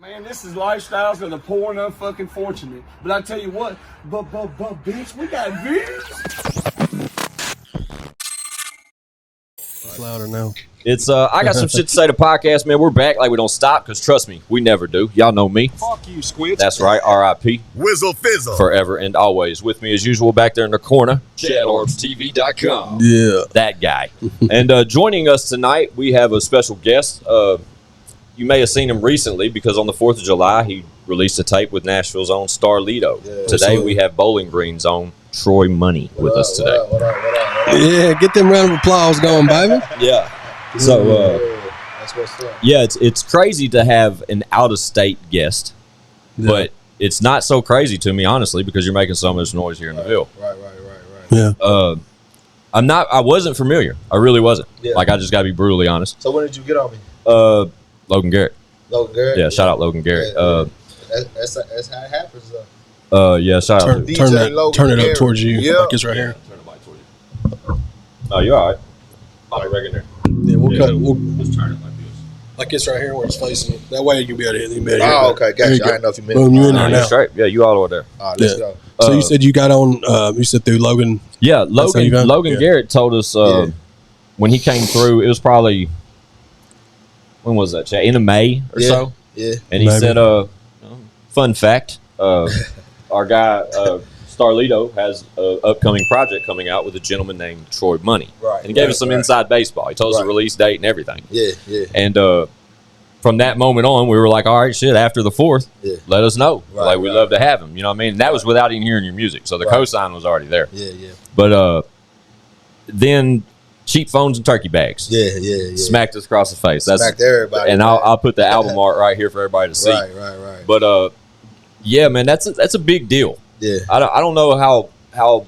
Man, this is lifestyles of the poor and unfucking fortunate. But I tell you what, but bitch, we got views. It's louder now. It's I got some shit to say to podcast, man. We're back like we don't stop, because trust me, we never do. Y'all know me. Fuck you, Squid. That's right, R.I.P. Whizzle fizzle. Forever and always. With me as usual back there in the corner, ChadArmesTV.com. Yeah. That guy. And joining us tonight, we have a special guest. You may have seen him recently because on the 4th of July, he released a tape with Nashville's own Starlito. Yeah, today, we have Bowling Green's own Troy Money with us today. What up? Yeah, get them round of applause going, baby. Yeah. So, that's what's up. yeah, it's crazy to have an out-of-state guest, but it's not so crazy to me, honestly, because you're making so much noise here in the Ville. Right. Yeah. I wasn't familiar. I really wasn't. Yeah. Like, I just got to be brutally honest. So when did you get on me? Logan Garrett. Logan Garrett? Yeah, shout out Logan Garrett. That's how it happens, though. Yeah, shout out to Turn it up Garrett. towards you. Yeah. Like it's right here. Turn the mic toward you. Oh, you're all right. I'll be right in there. Yeah, we'll cut it. We'll, Just turn it like this. like it's right here where it's facing it. That way you can be able to hit it. Oh, okay. Gotcha. I didn't know if you meant Boom, you're in No, there you're now. straight. Yeah, you all the way there. All right, let's Yeah. go. So you said you got on, you said through Logan. Yeah, how you got it? Logan Yeah. Garrett told us when he came through, it was probably, when was that, Chad? In May or so? Yeah. And he Maybe. said, fun fact, our guy, Starlito, has an upcoming project coming out with a gentleman named Troy Money. Right. And he gave us some inside baseball. He told us the Right. release date and everything. Yeah. And from that moment on, we were like, all right, shit, after the 4th, Yeah. let us know. Right, We'd right. love to have him. You know what I mean? And that was without even hearing your music. So the Right. cosign was already there. Yeah. But then cheap phones and turkey bags Yeah. smacked us across the face. Smacked everybody. And I'll put the album art right here for everybody to see. Right. But yeah, man, that's a big deal. Yeah. I don't know how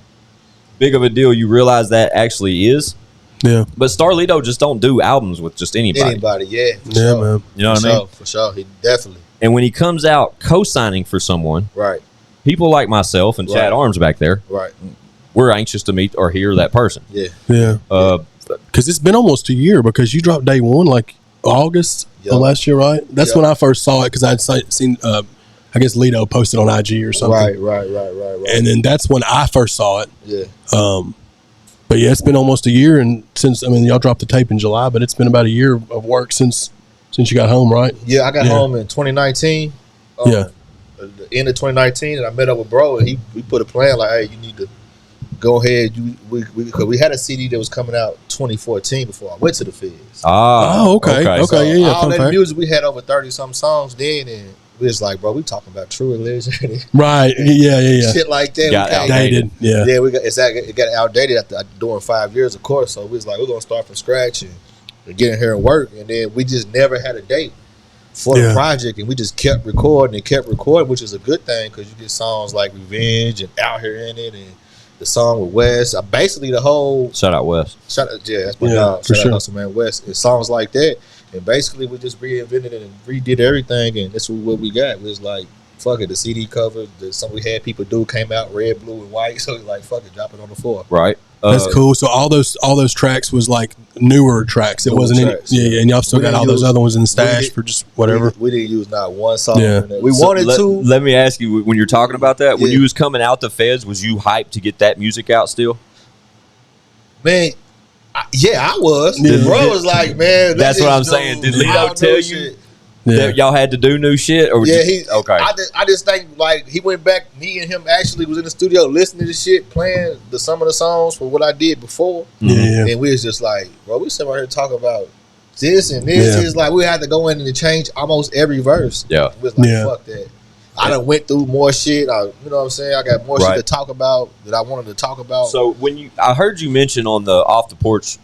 big of a deal you realize that actually is. Yeah. But Starlito just don't do albums with just anybody. Yeah. For Yeah, sure. man. You know what I mean? For sure. He definitely. And when he comes out co-signing for someone, Right. people like myself and Chad Right. Arms back there, Right. we're anxious to meet or hear that person. Yeah. Yeah. Because it's been almost a year because you dropped day one like August of last year, right? That's when I first saw it because I'd seen, I guess Lito posted on IG or something. Right. And then that's when I first saw it. Yeah. But yeah, it's been almost a year, and since y'all dropped the tape in July, but it's been about a year of work since you got home, right? Yeah, I got home in 2019. Yeah. The end of 2019, and I met up with bro, and we put a plan like, hey, you need to go ahead. Because we had a CD that was coming out 2014 before I went to the Feds. Oh, okay. So Yeah. all Fun that fact. music, we had over 30-something songs then, and we was like, bro, we talking about true religion. Right. Yeah. Shit like that. Got We can't- Dated. Yeah. Yeah, it got outdated after doing 5 years, of course. So we was like, we're gonna start from scratch and get in here and work. And then we just never had a date for the project, and we just kept recording, which is a good thing because you get songs like Revenge and Out Here in it, and the song with Wes. Basically, the whole Shout out West. that's my Yeah, dog. for Shout sure. out Hustle Man West. And songs like that, and basically we just reinvented it and redid everything, and that's what we got. It was like, fuck it, the CD cover that some we had people do came out red, blue, and white. So it's like, fuck it, drop it on the floor. Right. That's cool. So all those tracks was like newer tracks. It Newer wasn't tracks, any. Yeah, and y'all still We got didn't all those use- other ones in the we stash did- for just whatever. We didn't use not one song. Yeah. On that. We So wanted to. Let me ask you, when you're talking about that, when Yeah. you was coming out the Feds, was you hyped to get that music out still? Man, I was. Yeah. Bro was like, man, That's let's what I'm just saying. do Did Lito outdoor tell you shit. that y'all had to do new shit? Or Yeah, okay. I just think like he went back. Me and him actually was in the studio listening to shit, playing some of the songs for what I did before. Yeah. And we was just like, bro, we sitting right here talking about this and this. Yeah. It's like we had to go in and change almost every verse. Yeah. We was like, Yeah. fuck that. I done went through more shit. You know what I'm saying? I got more Right. shit to talk about that I wanted to talk about. So I heard you mention on the Off the Porch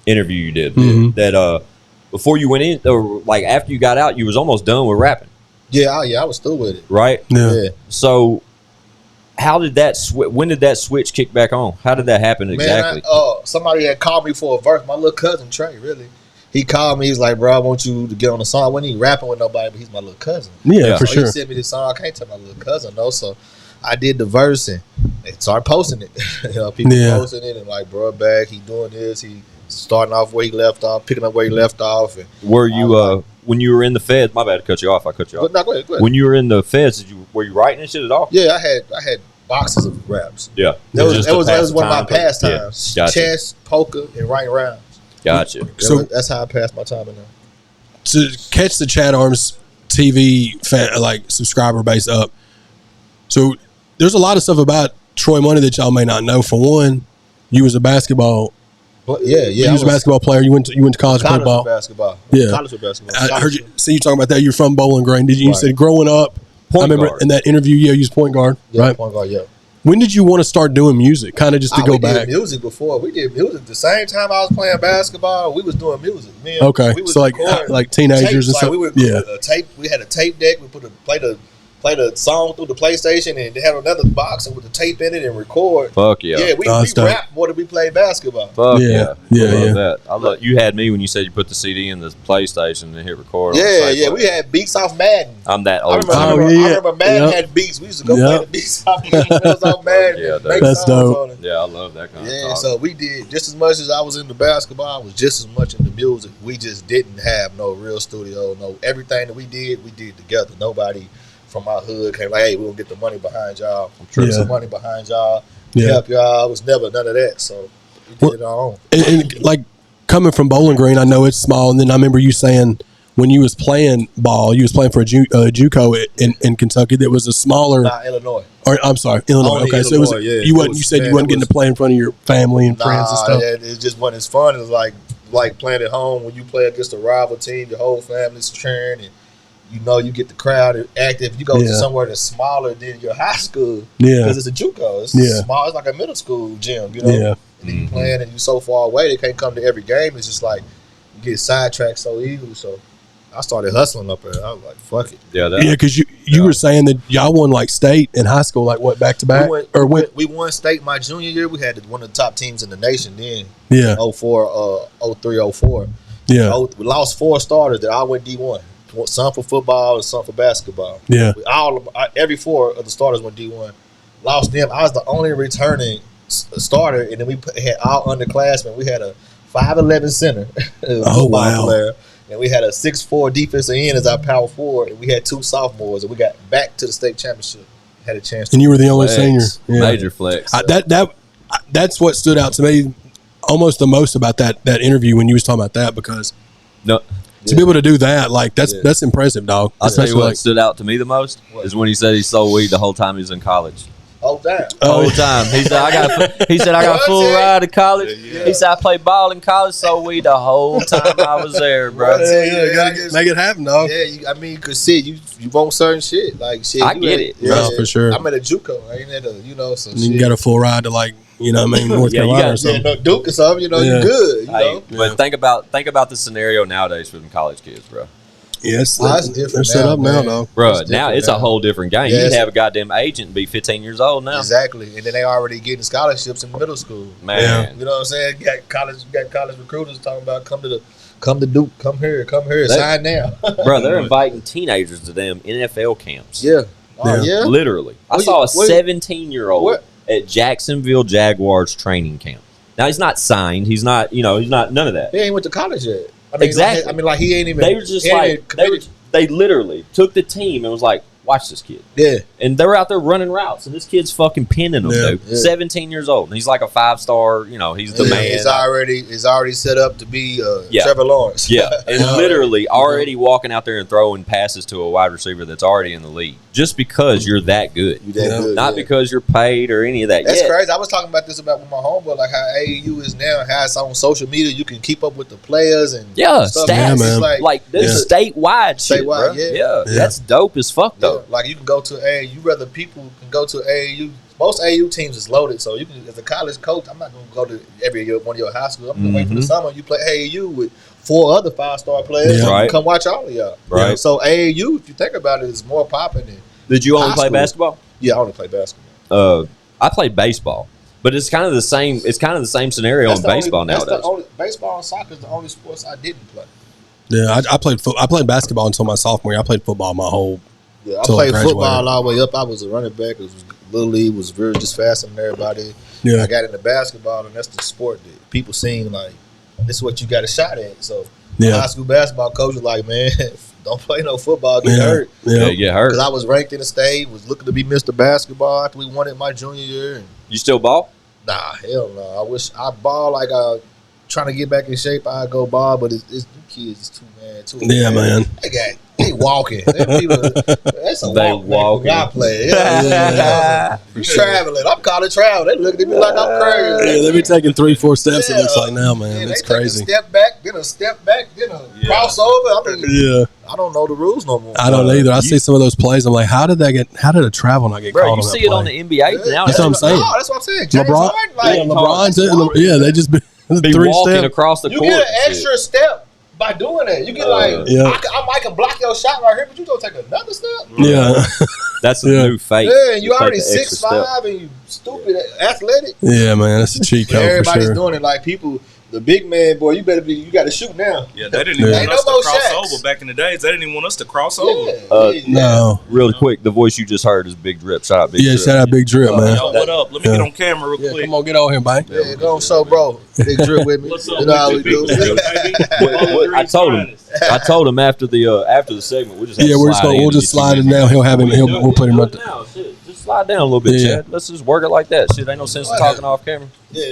interview you did that before you went in, or like after you got out, you was almost done with rapping, I was through with it. right? Yeah. So how did that when did that switch kick back on? How did that happen exactly? Man, somebody had called me for a verse. My little cousin Trey, really. He called me. He's like, bro, I want you to get on the song. I wasn't even rapping with nobody, but he's my little cousin. Yeah, for So sure. he sent me this song. I can't tell my little cousin, though. So I did the verse and they started posting it. People posting it and like, bro, back. He doing this. He starting off where he left off, picking up where he left off. And Were you when you were in the feds, my bad to cut you off. I cut you off. But no, go ahead. When you were in the feds, were you writing and shit at all? Yeah, I had boxes of raps. Yeah, That was one of my time, pastimes. Yeah. Gotcha. Chess, poker, and writing rounds. Gotcha. So that's how I passed my time in there. to catch the Chad Arms TV subscriber base up. So there's a lot of stuff about Troy Money that y'all may not know. For one, you was a basketball. But you was a basketball player. You went to college football. Basketball. Yeah. College for basketball. I heard you. See you talking about that. You're from Bowling Green. Did you? You said growing up. I remember guard. in that interview. Yeah, you was point guard. Yeah, right. Point guard. Yeah. When did you want to start doing music? Kind of just to go we back. did music before. We did music the same time I was playing basketball. We was doing music. Man, Okay, we was so recording like teenagers and tapes. stuff. We would Yeah. tape. We had a tape deck. We play the song through the PlayStation, and they had another box with the tape in it and record. Fuck yeah. Yeah, we rap more than we play basketball. Fuck Yeah. yeah. Yeah, I love yeah. that. I love, you had me when you said you put the CD in the PlayStation and hit record. on the Yeah, same yeah. play. We had beats off Madden. I'm that I old. remember, Oh, time. yeah. I remember Madden Yep. had beats. We used to go Yep. play the beats off Madden. Yeah, and make that's songs dope. on it. Yeah, I love that kind of Yeah, talk. so we did just as much as I was into basketball. I was just as much into music. We just didn't have no real studio. No, everything that we did together. Nobody from my hood came like, hey, we're gonna get the money behind y'all. Trip some money behind y'all. Yeah. Help y'all. It was never none of that. So we did it our own. And like coming from Bowling Green, I know it's small. And then I remember you saying when you was playing ball, you was playing for a JUCO in Kentucky that was a smaller. Nah, Illinois. Or I'm sorry, Illinois. Only Okay, so it was Illinois, yeah. you It wasn't. was- You said man, you wasn't it getting was- to play in front of your family and friends and stuff. It just wasn't as fun. It was like playing at home when you play against a rival team. Your whole family's cheering and you get the crowd active. You go to somewhere that's smaller than your high school because it's a JUCO. It's small. It's like a middle school gym, you know. Yeah. And then you playing and you so far away they can't come to every game. It's just like you get sidetracked so easily. So I started hustling up there. I was like, fuck it. Yeah, Yeah, because you were saying that y'all won like state in high school, like what, back to back, We won state my junior year. We had one of the top teams in the nation then. Yeah. 04, 03, 04. Yeah. We lost 4 starters that all went D1. Some for football and some for basketball. Yeah. Every 4 of the starters went D1. Lost them. I was the only returning starter, and then we had all underclassmen. We had a 5'11" center, football player, and we had a 6'4" defensive end as our power forward, and we had 2 sophomores, and we got back to the state championship. Had a chance. And you were the only senior. Yeah. Major flex. That's what stood out to me almost the most about that interview when you was talking about that, because to be able to do that, like that's impressive, dog. I'll tell you what stood out to me me is when he said he sold weed the whole time he was in college. Oh damn! The whole time he said I got a full ride to college. Yeah. He said I played ball in college, sold weed the whole time I was there, bro. You gotta make it happen, dog. Yeah, cause shit, you want certain shit like shit. I get it, bro, for sure. I'm at a JUCO. I ain't at a so you got a full ride to North Carolina or something. no Duke or something. You good. But think about the scenario nowadays for them college kids, bro. Yes, that's different. They're set up now, though. Bro, now it's a whole different game. Yeah, you can have a goddamn agent and be 15 years old now. Exactly, and then they already getting scholarships in middle school. Man, you know what I'm saying? Got college recruiters talking about come to Duke, come here, sign now. Bro, they're inviting teenagers to them NFL camps. Yeah. Oh, yeah. Literally. I saw a 17-year-old at Jacksonville Jaguars training camp. Now he's not signed. He's not none of that. He ain't went to college yet. Exactly. He ain't even. They were just like they literally took the team and was like, watch this kid. Yeah. And they were out there running routes, and this kid's fucking pinning them, dude. Yeah. 17 years old. And he's like a 5-star, he's the man. He's already set up to be Trevor Lawrence. Yeah. And literally already walking out there and throwing passes to a wide receiver that's already in the league. Just because you're that good. Not because you're paid or any of that. That's crazy. I was talking about this with my homeboy, like how AAU is now, how it's on social media. You can keep up with the players and stuff. Stats. Man. Like this is statewide shit, bro. Yeah. That's dope as fuck, though. Like you can go to AAU, rather people can go to AAU. Most AAU teams is loaded, so you can, as a college coach, I'm not going to go to every year one of your high schools. I'm going to wait for the summer. You play AAU with 4 other 5-star players. Yeah. Right. Come watch all of y'all. Right. So AAU, if you think about it, is more popping than. Did you only high play school. basketball? Yeah, I only play basketball. I played baseball, but it's kind of the same. It's kind of the same scenario in baseball nowadays. Baseball and soccer is the only sports I didn't play. Yeah, I played basketball until my sophomore year. I played football my whole. Yeah, I played football all the way up. I was a running back. It was little league, was very just faster than everybody. Yeah. I got into basketball, and that's the sport that people seem like this is what you got a shot at. So Yeah. high school basketball coach was like, man, don't play no football, get hurt. Yeah, you get hurt. Because I was ranked in the state, was looking to be Mr. Basketball after we won it my junior year. And You still ball? nah, hell no. I wish I ball like trying to get back in shape. I go ball, but it's them kids is too Man. They walking. That's a They walk. walking. I play. Yeah. Traveling. I'm calling travel. They looking at me like I'm crazy. Yeah, they be taking 3-4 steps. Yeah. It looks like now, man. Yeah, That's they take crazy. a step back, then a step back, then a crossover. I mean, Yeah, I don't know the rules no more. I don't either. I see some of those plays. I'm like, how did a travel not get Bro, called you on see that it on play? the NBA now. That's what I'm saying. No, that's what I'm saying. James LeBron, Harden, like, LeBron, that's yeah, they just Be 3 walking steps. across the you court. get an and shit. extra step by doing that. You get Yeah. I can block your shot right here, but you don't take another step. Yeah, That's a Yeah. new fake. Yeah, and you Take already the extra step. 6'5" and you stupid athletic. yeah, man. That's a cheat code for Everybody's sure. doing it. Like people, the big man, boy, you got to shoot now. Yeah, they didn't Yeah. even Ain't want us no to more cross Shaqs. over back in the days. They didn't even want us to cross over. Yeah. No, Really quick, the voice you just heard is Big Drip. Shout out Big yeah, Drip. shout out Big Drip, man. Yo, what up? Let me Yeah. get on camera real Yeah, quick. come on, get on here, man. Yeah, go on, show, bro. Big Drip with me. What's up? You know how we Big do. Drip, baby? I told him. I told him after the segment, we'll just have Yeah, to we're just slide gonna, in we'll and just get you slide it in. down. He'll have him. We'll put him right there. Now, shit, just slide down a little bit, Yeah. Chad. Let's just work it like that. Shit, ain't no sense in talking off camera. Yeah,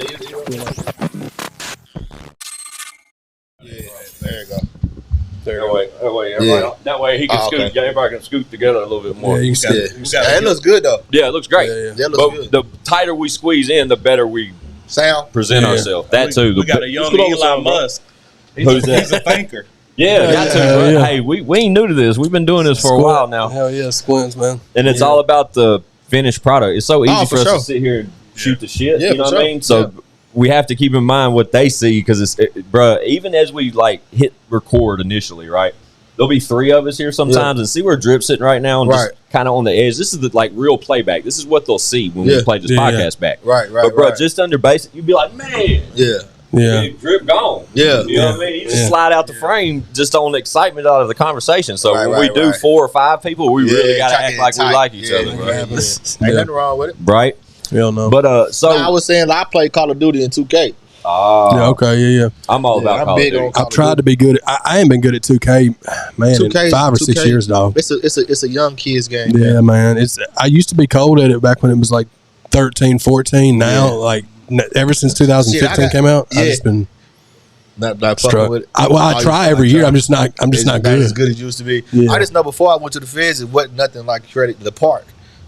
there you go. That way he can Oh, scoot. okay. Everybody can scoot together a little bit more. Yeah, you got see it. it. Yeah, it looks good though. Yeah, it looks great. Yeah, yeah. That looks But good. the tighter we squeeze in, the better we Sound. present Yeah. ourselves. That too. We got a young Scoot over Elon some, bro. Musk. Who's that? He's a thinker. Yeah, got to. yeah, bro. yeah. Hey, we ain't new to this. We've been doing this for a while now, Hell yeah, squints, man. and it's Yeah. all about the finished product. It's so easy Oh, for for us sure. to sit here and shoot the shit. Yeah, You know for what I sure. mean? So Yeah. we have to keep in mind what they see because bruh, even as we like hit record initially, right? There'll be 3 of us here sometimes, and see where Drip's sitting right now, and just Right. kind of on the edge. This is the like real playback. This is what they'll see when we Yeah. play this Yeah. podcast back. Right, But bro, just under base, you'd be like, man, Yeah. Yeah, Big Drip gone. Yeah. You know what I mean? You just Yeah. slide out the frame just on the excitement out of the conversation. So Right, when we right, do right. 4 or 5 people, we really Yeah, got to try to act get like we tight. like each Yeah, other, yeah, bro. yeah. Ain't Yeah. nothing wrong with it. Right? hell no. But so I was saying I play Call of Duty in 2K. Yeah, okay, yeah. I'm all about I'm Call of big Duty. on Call I've of tried Duty. to be good. I ain't been good at 2K, man, in 2K, 5 or 6 years, dog. It's a young kids game. Yeah, man. I used to be cold at it back when it was like 13, 14. Now, Yeah. like ever since 2015 Shit, came out, I've yeah. just been Not fucking struck. with it. I try every year. I'm just not It's good. as good as it used to be. Yeah. I just know before I went to the feds, it wasn't nothing like credit the park.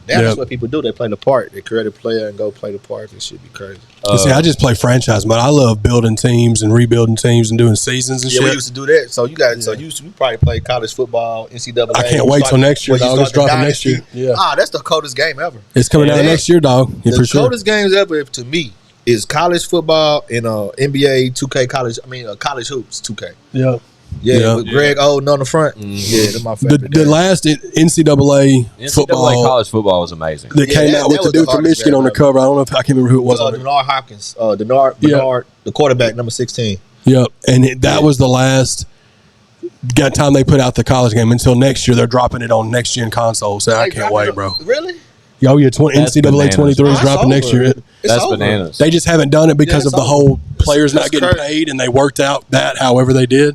Now Yeah. that's what people do. They play the park. They create a player and go play the park and shit be crazy. See, I just play franchise mode. I love building teams and rebuilding teams and doing seasons and Yeah, we shit. used to do that. So you got so you probably play college football, NCAA. I can't You wait start- till next year, when you dog. It's start the dropping next year. dynasty. Yeah. That's the coldest game ever. It's coming out Yeah. next year, dog. Yeah, The for sure. coldest games ever to me is college football and NBA 2K college. I mean college hoops 2K. Yeah. Yeah, Yeah. with Greg Oden on the front. Yeah, they're my favorite. The games. last NCAA football college football was amazing. that came that- out with that the was dude the from hardest Michigan game on the ever. cover. I don't know if I can't remember who it was. on it. Denard Hopkins, Denard, the quarterback, number 16. Yep, and that was the last time they put out the college game. Until next year, they're dropping it on next gen consoles. So I They can't dropped wait, it- bro. Really? Yo, yeah, That's NCAA bananas. 23 is Oh, dropping it's next year. over. It's That's over. bananas. They just haven't done it because it's of the over. whole players not It's getting crazy. paid, and they worked out that however they did.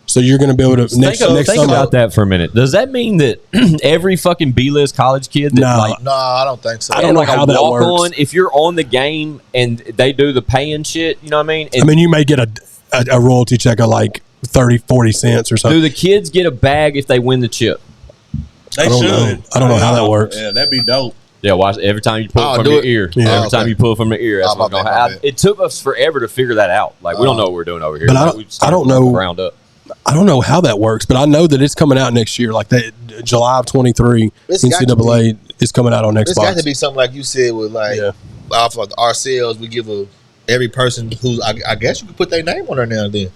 So you're going to be able to next Think summer. about that for a minute. Does that mean that every fucking B-list college kid that No. like No, I don't think so. I don't know like how a that walk works. on, if you're on the game and they do the paying shit, you know what I mean? And I mean, you may get a royalty check of like 30, 40 cents or do something. the kids get a bag if they win the chip? They I don't should. know. I don't know how that works. Yeah, that'd be dope. Yeah, watch every time you pull Oh, it from do your it. ear. Yeah. Every time okay. you pull it from the ear, that's Oh, what's my going to bad, my happen. bad. It took us forever to figure that out. Like, we don't know what we're doing over here. But I Like, don't- we started I don't from the know. ground up. I don't know how that works, but I know that it's coming out next year. Like that, July of 23, It's got to NCAA is coming out on It's got to Xbox. be something like you said with like Yeah. off of our sales, we give every person who's I guess you could put their name on there now and then.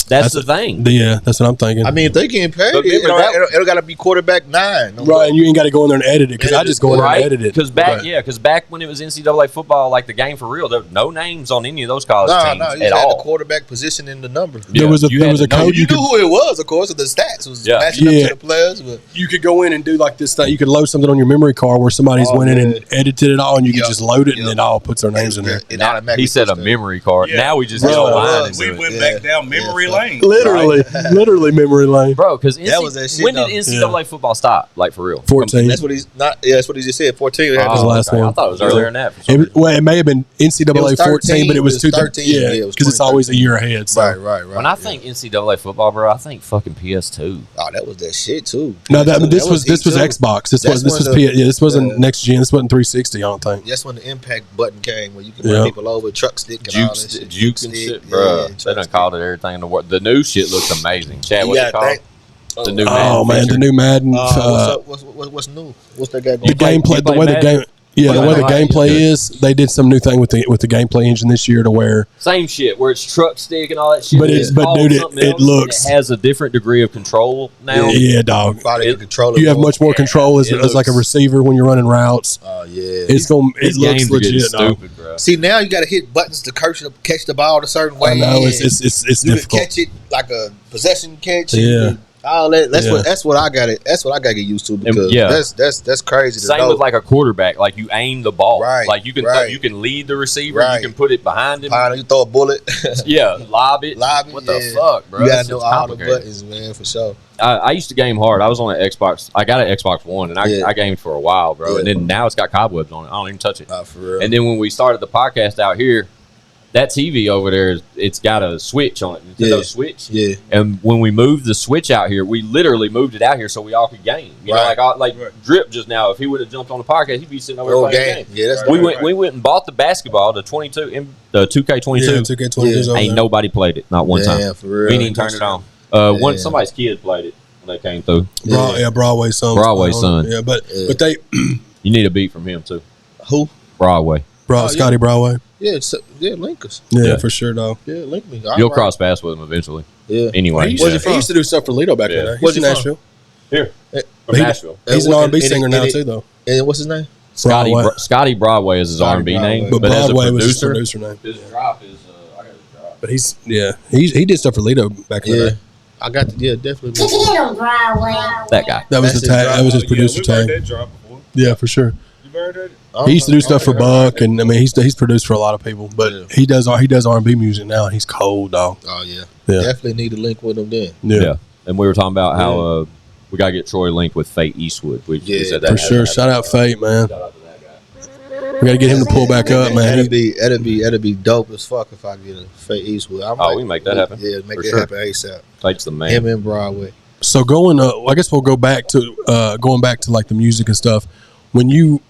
That's the thing. Yeah, that's what I'm thinking. I mean, if they getting paid, But remember it got to be quarterback 9. No right, more. and you ain't got to go in there and edit it because I just go in there and edit it. Because back when it was NCAA football, like the game for real, there were no names on any of those college No, teams you at had all. the quarterback position in the number. Yeah, There was a you had to know. code You you knew could who it was, of course, of the stats was Yeah. matching Yeah. up to the players. But you could go in and do like this thing. You could load something on your memory card where somebody's Oh, went in man. and edited it all, and you could Yep. just load it, and Yep. then all puts their names in there. it automatically He said a puts memory card. Yeah. Now we just Bro, go online and was. do We it. went Yeah. back down memory Yeah, lane. Literally memory lane. Bro, because That was that shit, when did though. NCAA football stop? Like for real? 14. That's what he's not. Yeah, that's what he just said. 14. It was the last one. I thought it was earlier than that. For some It, reason. well, it may have been NCAA It was 14, but it was 13. Yeah, Yeah, it was because it's always a year ahead. So. Right. When I think NCAA football, bro, I think fucking PS2. Oh, that was that shit too. No, this That was E2. Xbox. This That's was when the- this wasn't next gen. This wasn't 360. I don't think. That's when the impact button came, where you can run people over, truck stick, and all that shit. Jukes and shit, bro. They done called it everything in the world. The new shit looks amazing. Chad, what's it called? The new Oh Madden man, feature. the new Madden. What's new? What's that guy The going? gameplay, the way the game. Yeah, the way the gameplay is, they did some new thing with the gameplay engine this year to where Same shit, where it's truck stick and all that shit. But dude, it else, looks- it has a different degree of control now. yeah, dog. You have much more control as like a receiver when you're running routes. Oh yeah, It looks These games are getting legit, dog. stupid, bro. See, now you got to hit buttons to catch the ball a certain way. I know it's you difficult. can catch it like a possession catch. Yeah. All that. Yeah. That's what I got it. That's what I got to get used to because yeah. that's crazy. Same with like a quarterback. Like you aim the ball. Right, Like you can right. you can lead the receiver. Right. You can put it behind him. you throw a bullet. Yeah, lob it. Lob it, What yeah. the fuck, bro? You got That's to know just all the complicated. buttons, man, for sure. I used to game hard. I was on an Xbox. I got an Xbox One, and I gamed for a while, bro. Yeah. And then now it's got cobwebs on it. I don't even touch it. For real. And then when we started the podcast out here, that TV over there, it's got a switch on it. Nintendo Switch. Yeah. And when we moved the Switch out here, we literally moved it out here so we all could game. You know, like Drip just now. If he would have jumped on the podcast, he'd be sitting over there playing game. Yeah, that's We went and bought the basketball, the 2K22. Yeah, 2K22. Ain't nobody played it, not one time. Yeah, for real. We didn't even turn it on. Somebody's kid played it when they came through. Broadway son. Broadway's son. Yeah, but they You need a beat from him too. Who? Broadway. Scotty Broadway. Yeah, link us. Yeah, for sure, dog. Yeah, link me. You'll cross paths with him eventually. Yeah. Anyway, He used to do stuff for Lito back then. Where's He's he in from? Nashville. Here. From He- Nashville. He's an R&B singer now too, though. And what's his name? Broadway. Scotty Broadway is his Scotty R&B Broadway. name, But but as a Broadway was his producer, producer name. his drop is I got his drop. But he did stuff for Lito back in the Yeah. day. I got definitely. That guy. That was That's the tag. That was his producer we've heard tag. that drop before. Yeah, for sure. You've heard that? He used to do stuff for Buck, and I mean he's produced for a lot of people. But he does R&B music now. And he's cold, dog. Oh yeah. Yeah. Definitely need to link with him then. Yeah. And we were talking about how we got to get Troy linked with Fate Eastwood. We said that for sure. Shout out Fate, man. Shout out to that guy. We got to get him to pull back up, man. That'd be dope as fuck if I get a Faye Eastwood. We can make that happen. Yeah, make For that sure. happen ASAP. Fate's the man. Him and Broadway. So I guess we'll go back to going back to like the music and stuff. When you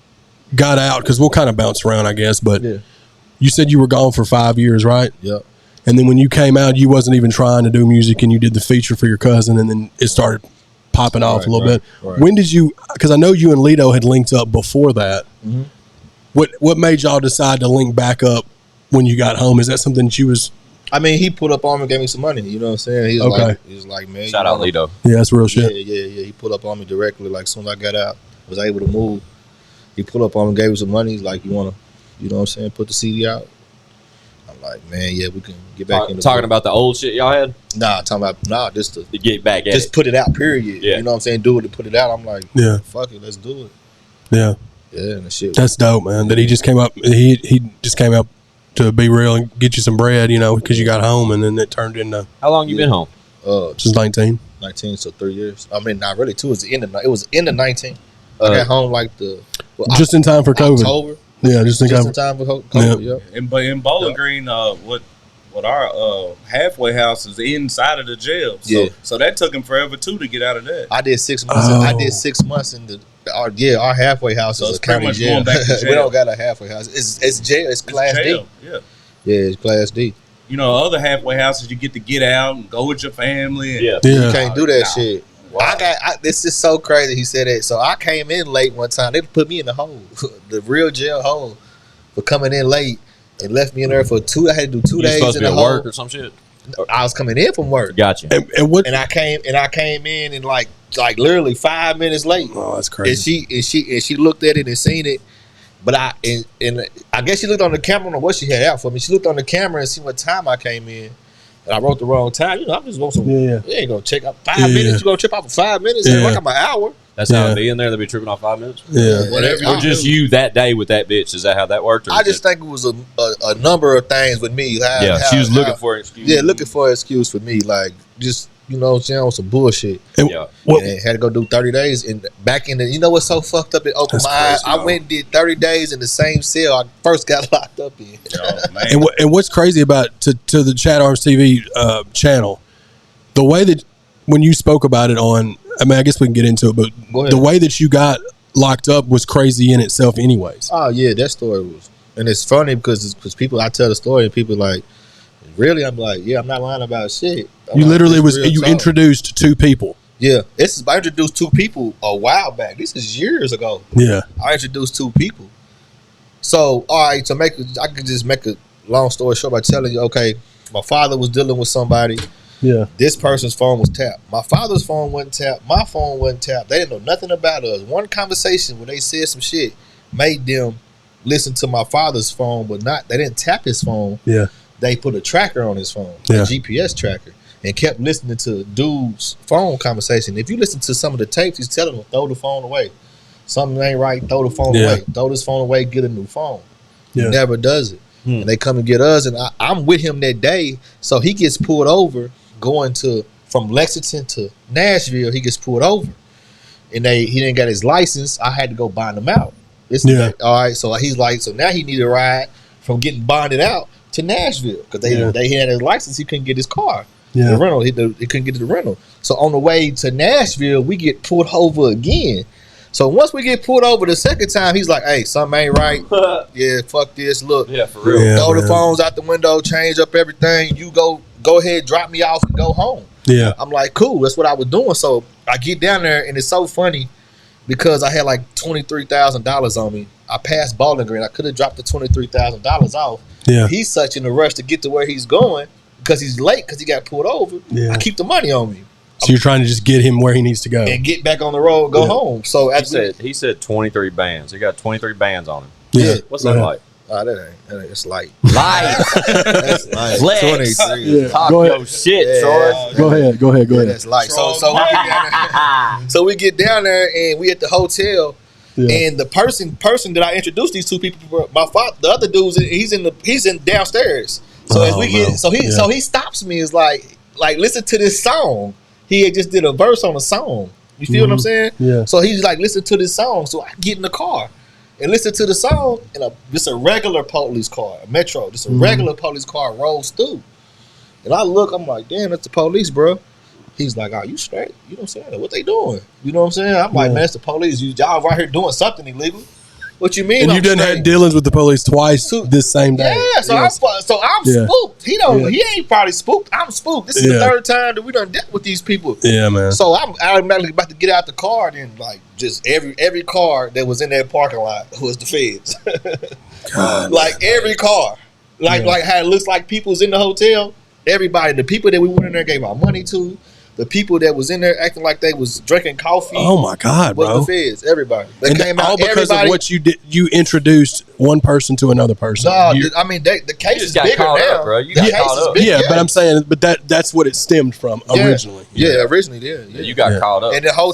got out, because we'll kind of bounce around, I guess. But you said you were gone for 5 years, right? Yep. And then when you came out, you wasn't even trying to do music, and you did the feature for your cousin, and then it started popping off a little bit. Right. When did you? Because I know you and Lito had linked up before that. Mm-hmm. What made y'all decide to link back up when you got home? Is that something that you was? I mean, he put up on me and gave me some money. You know what I'm saying? He was like, man. Shout out Lito. Yeah, that's real shit. Yeah. He put up on me directly. Like, as soon as I got out, was able to move. He put up on me, gave me some money. He's like, you want to, you know what I'm saying, put the CD out? I'm like, man, yeah, we can get back in. Talking about the old shit y'all had? Just to get back at just it. put it out, period. Yeah. You know what I'm saying? Do it to put it out. I'm like, Yeah. fuck it, let's do it. Yeah. Yeah, and the shit. That's dope, man. That he just came up. He just came up to be real and get you some bread, because you got home, and then it turned into. How long you been home? Since 19. 19, so 3 years. I mean, not really. It was the end of 19. I got home like just in time for COVID. October. Yeah, just in Just time. in time for COVID. Yeah. Yep. In Bowling Green, what our halfway house is inside of the jail. So that took him forever too to get out of that. I did 6 months. I did 6 months in our halfway house is a county jail. going back to jail. We don't got a halfway house. It's jail. It's class jail. D. Yeah. Yeah, it's class D. Other halfway houses you get out and go with your family. And Yeah. You can't do that shit. Wow. This is so crazy. He said that. So I came in late one time. They put me in the hole, the real jail hole, for coming in late and left me in there for I had to do 2 You days supposed in to the be at hole. work or some shit? I was coming in from work. Gotcha. And what? And I came in and like literally 5 minutes late. Oh, that's crazy. And she looked at it and seen it. But I guess she looked on the camera. I don't know what she had out for me. She looked on the camera and see what time I came in. And I wrote the wrong time. I just want some. Yeah. You ain't gonna check out 5 minutes. You gonna trip out for 5 minutes? Yeah. Like I'm an hour. That's how it be in there. They'll be tripping off 5 minutes. Yeah. Whatever. Or just you that day with that bitch. Is that how that worked? Or I just think it was a number of things with me. She was looking for an excuse. Yeah, looking for an excuse for me. Like, just, you know what I'm saying, on some bullshit. And, Yeah. And had to go do 30 days. And back in the, you know what's so fucked up? It opened my eyes. I went and did 30 days in the same cell I first got locked up in. Oh, man. and what's crazy about to the ChadArmesTV channel, the way that when you spoke about it on, I mean, I guess we can get into it, but the way that you got locked up was crazy in itself anyways. Oh, yeah, that story was. And it's funny because people, I tell the story and people like, really? I'm like, yeah, I'm not lying about shit. You literally introduced 2 people. Yeah, I introduced 2 people a while back. This is years ago. Yeah. I introduced 2 people. So, all right, I could just make a long story short by telling you, okay, my father was dealing with somebody. Yeah. This person's phone was tapped. My father's phone wasn't tapped. My phone wasn't tapped. They didn't know nothing about us. One conversation where they said some shit made them listen to my father's phone, but they didn't tap his phone. Yeah. They put a tracker on his phone, Yeah. a GPS tracker, and kept listening to dude's phone conversation. If you listen to some of the tapes, he's telling them, throw the phone away. Something ain't right, throw the phone away. Throw this phone away, get a new phone. He never does it. And they come and get us, and I'm with him that day, so he gets pulled over going from Lexington to Nashville. He gets pulled over, and he didn't get his license. I had to go bond him out. All right, so he's like, so now he needed a ride from getting bonded out to Nashville because they had his license. He couldn't get his car. Yeah. The rental. He couldn't get to the rental. So on the way to Nashville, we get pulled over again. So once we get pulled over the second time, he's like, hey, something ain't right. Yeah, fuck this. Look, for real. throw the phones out the window, change up everything. You go ahead, drop me off and go home. Yeah. I'm like, cool. That's what I was doing. So I get down there, and it's so funny because I had like $23,000 on me. I passed Bowling Green. I could have dropped the $23,000 off. Yeah. He's such in a rush to get to where he's going because he's late because he got pulled over. Yeah. I keep the money on me. So you're trying to just get him where he needs to go and get back on the road, go home. So he said 23 bands. He got 23 bands on him. Yeah. What's that like? Oh, that ain't. It's light. Light. That's light. Flex. 23. Yeah. Talk Go your ahead. shit, Troy. Go ahead. Yeah, that's light. So we get down there. So we get down there and we at the hotel. Yeah. And the person that I introduced these 2 people, my father, the other dude's he's in downstairs. So as we get, so he stops me. Is like listen to this song. He had just did a verse on a song. You feel what I'm saying? Yeah. So he's like, listen to this song. So I get in the car and listen to the song, and just a regular police car, a Metro, just a regular police car rolls through. And I look, I'm like, damn, that's the police, bro. He's like, oh, you straight? You know what I'm saying? What they doing? You know what I'm saying? I'm like, man, it's the police. Y'all right here doing something illegal. What you mean? And you done had dealings with the police twice this same day. Yeah, I'm spooked. He ain't probably spooked. I'm spooked. This is the 3rd time that we done dealt with these people. Yeah, man. So I'm automatically about to get out the car, and like just every car that was in that parking lot was the feds. Like every car, like how it looks like people's in the hotel. Everybody, the people that we went in there gave our money to. The people that was in there acting like they was drinking coffee. Oh my God, bro! Was the feds? Everybody. They and came all out. Because of what you did. You introduced one person to another person. No, I mean the case is bigger now, up, bro. You got caught up. Yeah, but I'm saying, that's what it stemmed from originally. Yeah, originally, yeah. You got caught up. And the whole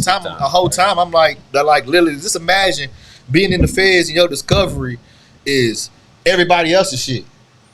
time, I'm like, literally, just imagine being in the feds and your discovery is everybody else's shit.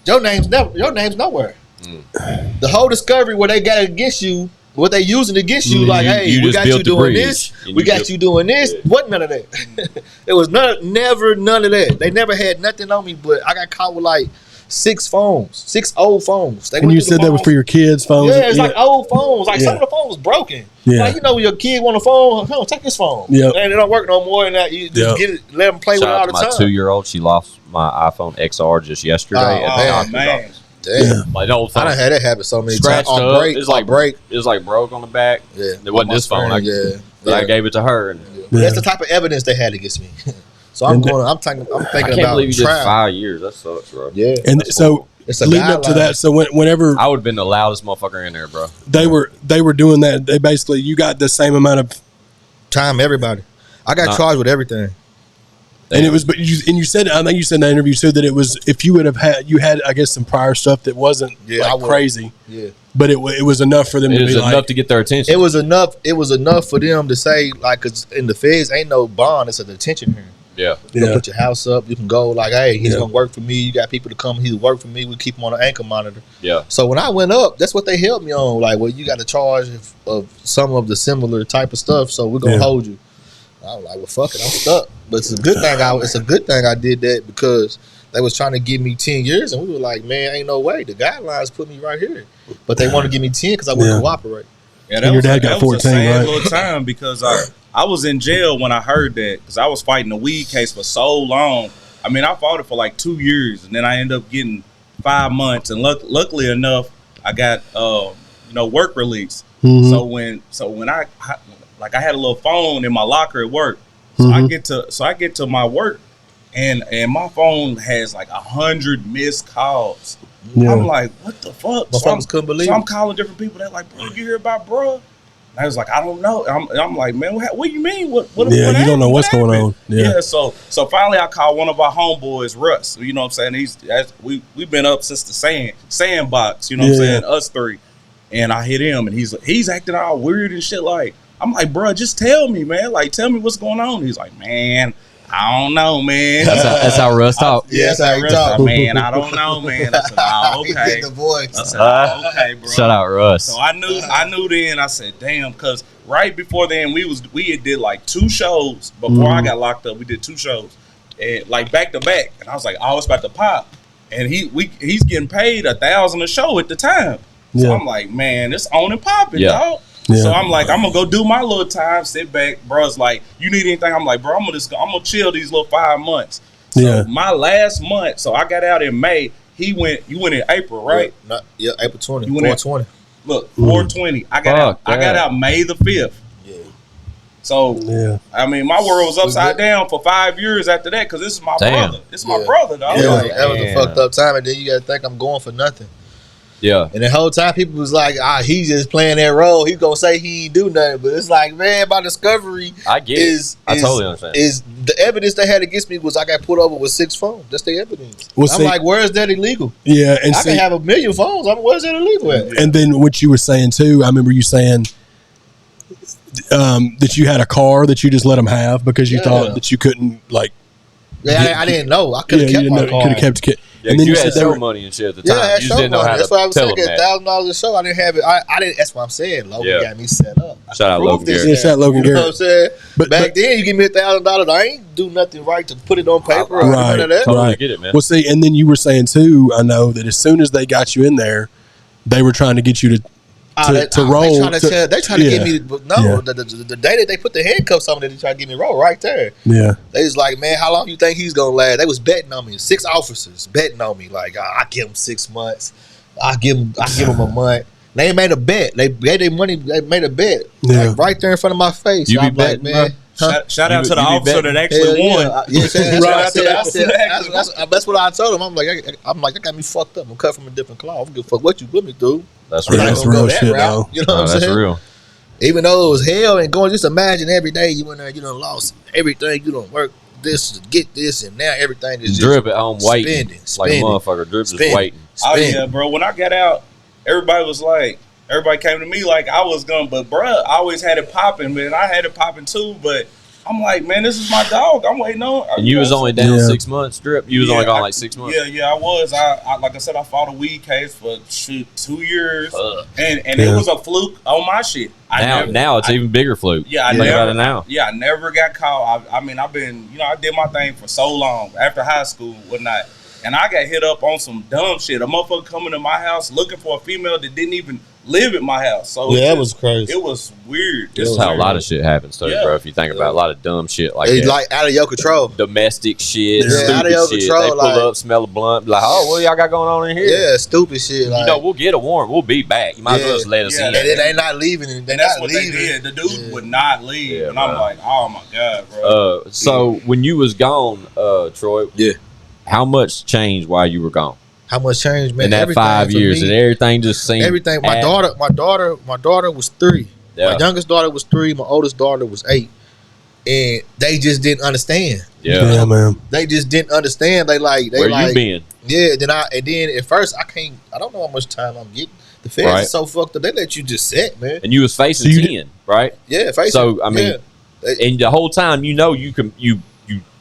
Your name's nowhere. The whole discovery where they got against you. What they using against you, like, hey, we got you doing this, we got you doing this. Wasn't none of that. It was never none of that. They never had nothing on me, but I got caught with like 6 old phones. And you said that was for your kids' phones? Yeah, it's like old phones. Like some of the phones was broken. Yeah. Like, you know, when your kid want a phone, take this phone. Yeah. And it don't work no more, and that you just get it, let them play with it all the time. My 2-year-old, she lost my iPhone XR just yesterday. Man. Damn. Like the old phone. I done had that happen so many Scratched times. up. It was like broke on the back. Yeah. It wasn't this phone. I gave it to her. And that's the type of evidence they had against me. So I'm thinking I about can't believe you did 5 years. That sucks, bro. Yeah. And so leading up to that, so whenever I would have been the loudest motherfucker in there, bro. They were doing that. They basically, you got the same amount of time. Everybody, I got charged with everything. And it was, but you said, I think you said in that interview too that it was, if you would have had, you had, I guess, some prior stuff that wasn't crazy. Yeah. But it was enough for them to be like, enough to get their attention. It was enough for them to say, like, cause in the feds ain't no bond, it's a detention hearing. Yeah. You can put your house up, you can go like, hey, he's gonna work for me. You got people to come, he'll work for me, we keep him on an ankle monitor. Yeah. So when I went up, that's what they helped me on. Like, well, you got to charge of some of the similar type of stuff, so we're gonna hold you. I was like, well, fuck it, I'm stuck. But it's a good thing I did that, because they was trying to give me 10 years, and we were like, man, ain't no way. The guidelines put me right here, but they want to give me 10 because I wouldn't cooperate. Yeah, and your dad got 14, was a sad right? little time, because I was in jail when I heard that, because I was fighting the weed case for so long. I mean, I fought it for like 2 years, and then I ended up getting 5 months, and luckily enough, I got work release. Mm-hmm. So when I had a little phone in my locker at work. So I get to my work, and my phone has like 100 missed calls. Yeah. I'm like, what the fuck? Couldn't believe so I'm calling different people. They're like, bro, you hear about bro? And I was like, I don't know. I'm like, man, what do you mean? What you happened? don't know what's going on. Yeah. So finally I called one of our homeboys, Russ. You know what I'm saying? We've been up since the sandbox, you know what I'm saying? Us three. And I hit him, and he's acting all weird and shit. Like, I'm like, bro, just tell me, man. Like, tell me what's going on. He's like, man, I don't know, man. That's how Russ talk. Yeah, that's how he talk. Man, I don't know, man. I said, oh, okay. He the voice. I said, oh, okay, bro. Shout out Russ. So I knew then. I said, damn, because right before then we had did like 2 shows before I got locked up. We did 2 shows, and like back to back. And I was like, oh, it's about to pop. And he's getting paid $1,000 a show at the time. So I'm like, man, it's on and popping, dog. Yeah. So I'm like, I'm gonna go do my little time, sit back. Bro's like, you need anything? I'm like, bro, I'm gonna chill these little 5 months. So my last month, so I got out in May. You went in April, right? April 20. 420. Look, 420. I got out May the 5th. Yeah. So I mean, my world was upside down for 5 years after that, because this is my brother. This is my brother, dog. Yeah, that was a fucked up time, and then you gotta think I'm going for nothing. Yeah. And the whole time people was like, he's just playing that role. He's gonna say he ain't do nothing. But it's like, man, my discovery I totally understand. Is the evidence they had against me was I got pulled over with 6 phones. That's the evidence. I'm like, where is that illegal? Yeah, and I can have 1 million phones. Where's that illegal at? And then what you were saying too, I remember you saying that you had a car that you just let them have because you thought that you couldn't I didn't know. I could have kept my car. Could have kept it. Yeah, and then you had show money and shit at the time. Yeah, you just didn't know how to that's why I was tell saying them that. $1,000 a show. I didn't have it. I didn't. That's what I'm saying. Logan got me set up. Shout out Logan Garrett. Yeah, shout out Logan Garrett. You know what I'm saying? But back then, you give me $1,000, I ain't do nothing right to put it on paper or none of that. Totally get it, man. Well, see, and then you were saying too, I know that as soon as they got you in there, they were trying to get you to roll. They try to get me. No, the day that they put the handcuffs on me, they try to get me roll right there. Yeah, they was like, man, how long you think he's gonna last? They was betting on me. 6 officers betting on me. Like, I give him 6 months. I give him a month. They made a bet. They gave their money. They made a bet. Like, right there in front of my face. You I'm be betting, like, man. Shout out to the officer that actually won. That's what I told him. I'm like, I got me fucked up. I'm cut from a different cloth. I don't give a fuck what you put me through. That's real. That's real shit, though. You know what I'm saying? That's real. Even though it was hell and going, just imagine every day you in there, you done lost everything. You done work this to get this, and now everything is just drip at home waiting. Like a motherfucker. Drip just waiting. Oh yeah, bro. When I got out, everybody came to me like I was gonna, but bro, I always had it popping, man. I had it popping too, but I'm like, man, this is my dog. I'm waiting on. And you was only down 6 months, Drip? You was only gone like 6 months? Yeah, I was. I like I said, I fought a weed case for 2 years. And it was a fluke on my shit. Now it's even bigger fluke. Yeah, I never got caught. I mean, I've been, I did my thing for so long after high school and whatnot. And I got hit up on some dumb shit. A motherfucker coming to my house looking for a female that didn't even live at my house. So that was crazy. It was weird. This is how a lot of shit happens, though, bro. If you think about a lot of dumb shit like it's that. like out of your control. Domestic shit, stupid out of your shit. control, They pull up, smell a blunt, be like, oh, what y'all got going on in here? Yeah, stupid shit. Like, we'll get a warrant. We'll be back. You might as well just let us in. And they not leaving. That's what they did. The dude would not leave. Yeah, and I'm like, oh, my God, bro. So when you was gone, Troy, how much changed while you were gone? How much changed, man? In that 5 years, and everything just seemed everything. My daughter was 3. Yeah. My youngest daughter was 3. My oldest daughter was 8. and they just didn't understand. Yeah, man. They just didn't understand. They Where like, you been? Yeah. Then at first I don't know how much time I'm getting. The feds is so fucked up. They let you just sit, man. And you was facing 10, right? Yeah, facing. So I mean, and the whole time you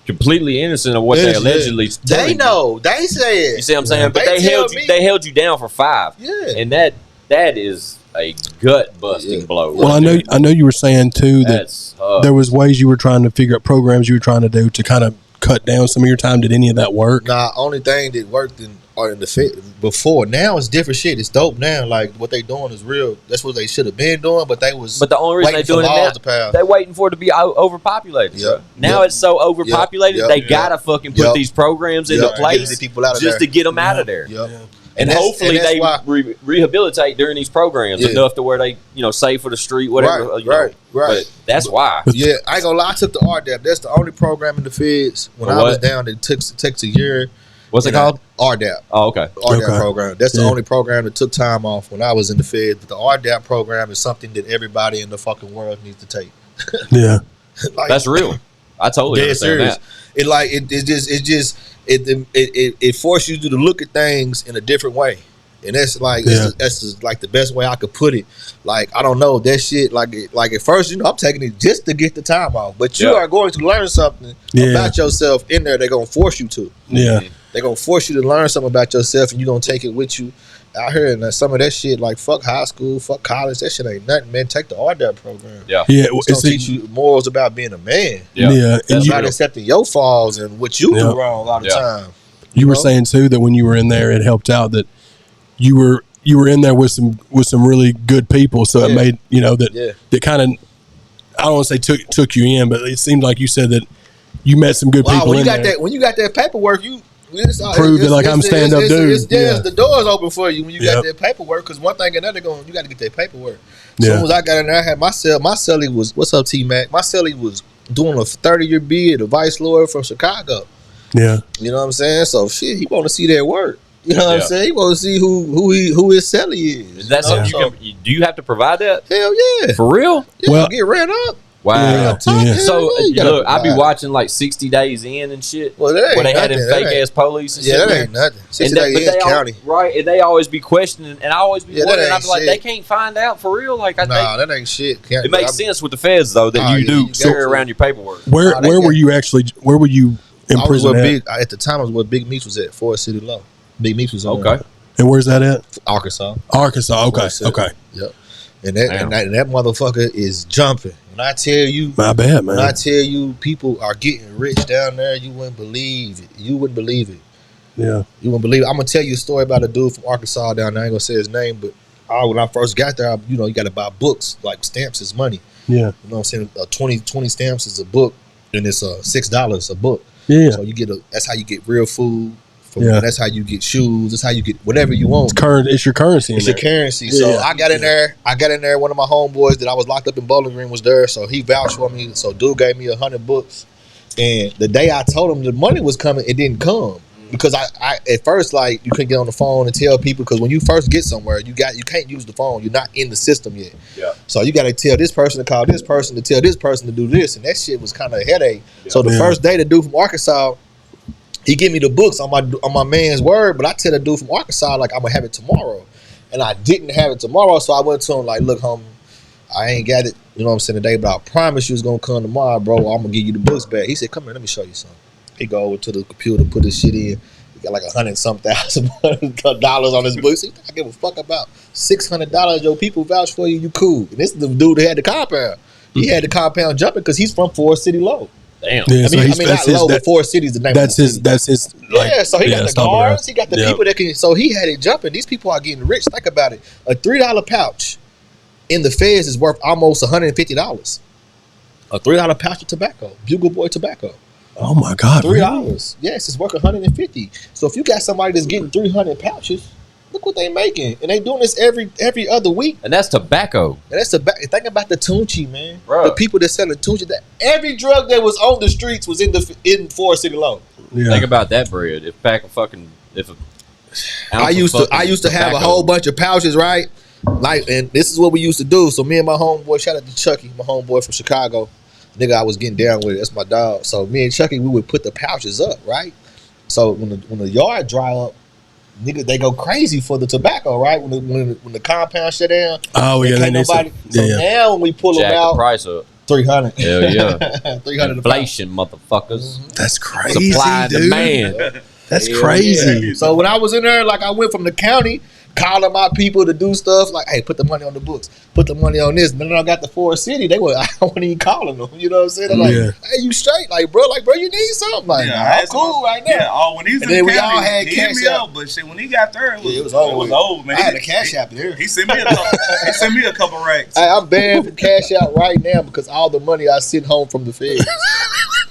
completely innocent of what they allegedly. They know. They said. You see what I'm saying? But they held you down for 5. Yeah. And that is a gut busting blow. Well, I know you were saying too that there was ways you were trying to figure out programs you were trying to do to kind of cut down some of your time. Did any of that work? Nah, only thing that worked in the fit before. Now it's different shit. It's dope now. Like what they doing is real. That's what they should have been doing. But the only reason they doing it now, they waiting for it to be overpopulated. Bro. Now it's so overpopulated. They gotta fucking put these programs into place just to get them out of there. And hopefully they rehabilitate during these programs enough to where they, safe for the street, whatever. Right. But that's why. Yeah, I ain't gonna lie. I took the RDAP. That's the only program in the feds when I was down. It takes a year. What's it called? RDAP. Oh, okay. RDAP program. That's the only program that took time off when I was in the feds. But the RDAP program is something that everybody in the fucking world needs to take. Yeah, that's real. I totally understand that. It forces you to look at things in a different way, and that's like that's just like the best way I could put it. Like I don't know that shit. Like at first, I'm taking it just to get the time off, but you are going to learn something about yourself in there. They're gonna force you to. Yeah, they're gonna force you to learn something about yourself, and you're gonna take it with you out here. And some of that shit, like fuck high school, fuck college, that shit ain't nothing, man. Take the RDAP program. Yeah. It's gonna teach you morals about being a man. Yeah. It's about accepting your flaws and what you do wrong a lot of time. You were saying too that when you were in there, it helped out that you were in there with some really good people, so it made that kind of, I don't want to say took you in, but it seemed like you said that you met some good people. When you got that paperwork, you prove that I'm stand up dude. The doors open for you when you got that paperwork. Because one thing and another you got to get that paperwork. As soon as I got in there, I had my cellie was, what's up, T Mac? My cellie was doing a 30-year bid, a vice lawyer from Chicago. Yeah, you know what I'm saying. So shit, he want to see that work. You know what I'm saying? He want to see who his cellie is. That's something do you have to provide that? Hell yeah, for real. Yeah, get ran up. Wow. So look, I be watching like 60 Days In and shit. Well, where they had them fake ass police and shit. Yeah, that ain't nothing. 60 Days In county. Right, and they always be questioning, and I always be wondering. I be like, they can't find out for real. Like, that ain't shit. It makes sense with the feds though that you do carry around your paperwork. Where were you actually? Where were you in prison at the time? I was where Big Meats was at, Forest City Law. Big Meats was on. Okay. And where's that at? Arkansas. Okay. Yep. And that motherfucker is jumping. When I tell you, my bad, man. When I tell you, people are getting rich down there, you wouldn't believe it. You wouldn't believe it. Yeah, you wouldn't believe it. I'm gonna tell you a story about a dude from Arkansas down there. I ain't gonna say his name, but when I first got there, you got to buy books. Like stamps is money. Yeah, you know what I'm saying. 20 stamps is a book, and it's $6 a book. Yeah, so you get that's how you get real food. That's how you get shoes. That's how you get whatever you want. It's your currency. It's your currency. Yeah. So I got in there. One of my homeboys that I was locked up in Bowling Green was there. So he vouched for me. So dude gave me 100 books. And the day I told him the money was coming, it didn't come. Because I at first, like, you couldn't get on the phone and tell people, because when you first get somewhere, you can't use the phone. You're not in the system yet. Yeah. So you got to tell this person to call this person to tell this person to do this. And that shit was kind of a headache. Yeah. So the first day, the dude from Arkansas, he give me the books on my man's word, but I tell the dude from Arkansas, like, I'm gonna have it tomorrow, and I didn't have it tomorrow. So I went to him like, look, homie, I ain't got it, you know what I'm saying, today, but I promise you it's gonna come tomorrow, bro. I'm gonna give you the books back. He said, come here, let me show you something. He go over to the computer, put his shit in. He got like $100,000 on his books. He I give a fuck about $600. Your people vouch for you. You cool. And this is the dude that had the compound. He had the compound jumping because he's from Forest City Low. Damn. Yeah, not low, but Forest City is the name. That's his. Like, so he got the guards. He got the people that can. So he had it jumping. These people are getting rich. Think about it. A $3 pouch in the feds is worth almost $150. A $3 pouch of tobacco, Bugle Boy tobacco. Oh my God! $3. Really? Yes, it's worth $150. So if you got somebody that's getting 300 pouches, look what they making, and they doing this every other week. And that's tobacco. And that's think about the Tunchi, man. Bruh. The people that selling Tunchi. That every drug that was on the streets was in Forest City Low. Yeah. Think about that bread. I used to have a whole bunch of pouches, right? Like, and this is what we used to do. So me and my homeboy, shout out to Chucky, my homeboy from Chicago. nigga, I was getting down with it. That's my dog. So me and Chucky, we would put the pouches up, right? So when the yard dry up, nigga, they go crazy for the tobacco, right? When the compound shut down. Oh yeah, can't nobody. So now when we pull Jack them out, the price up. 300. Hell yeah. 300. Inflation, motherfuckers. That's crazy, Supply and dude. demand. That's crazy. Yeah. So when I was in there, like I went from the county calling my people to do stuff like, hey, put the money on the books, put the money on this. And then I got the Forest City. I wasn't even calling them. You know what I'm saying? I'm like, hey, you straight? Like, bro, you need something? Like, I'm cool right now. Yeah, when he's and in then the we county, all had he hit me Cashapp. up, but shit, when he got there, it was old, man. I had a Cashapp there. He sent me a couple racks. Hey, I'm banned from Cashapp right now because all the money I sent home from the feds.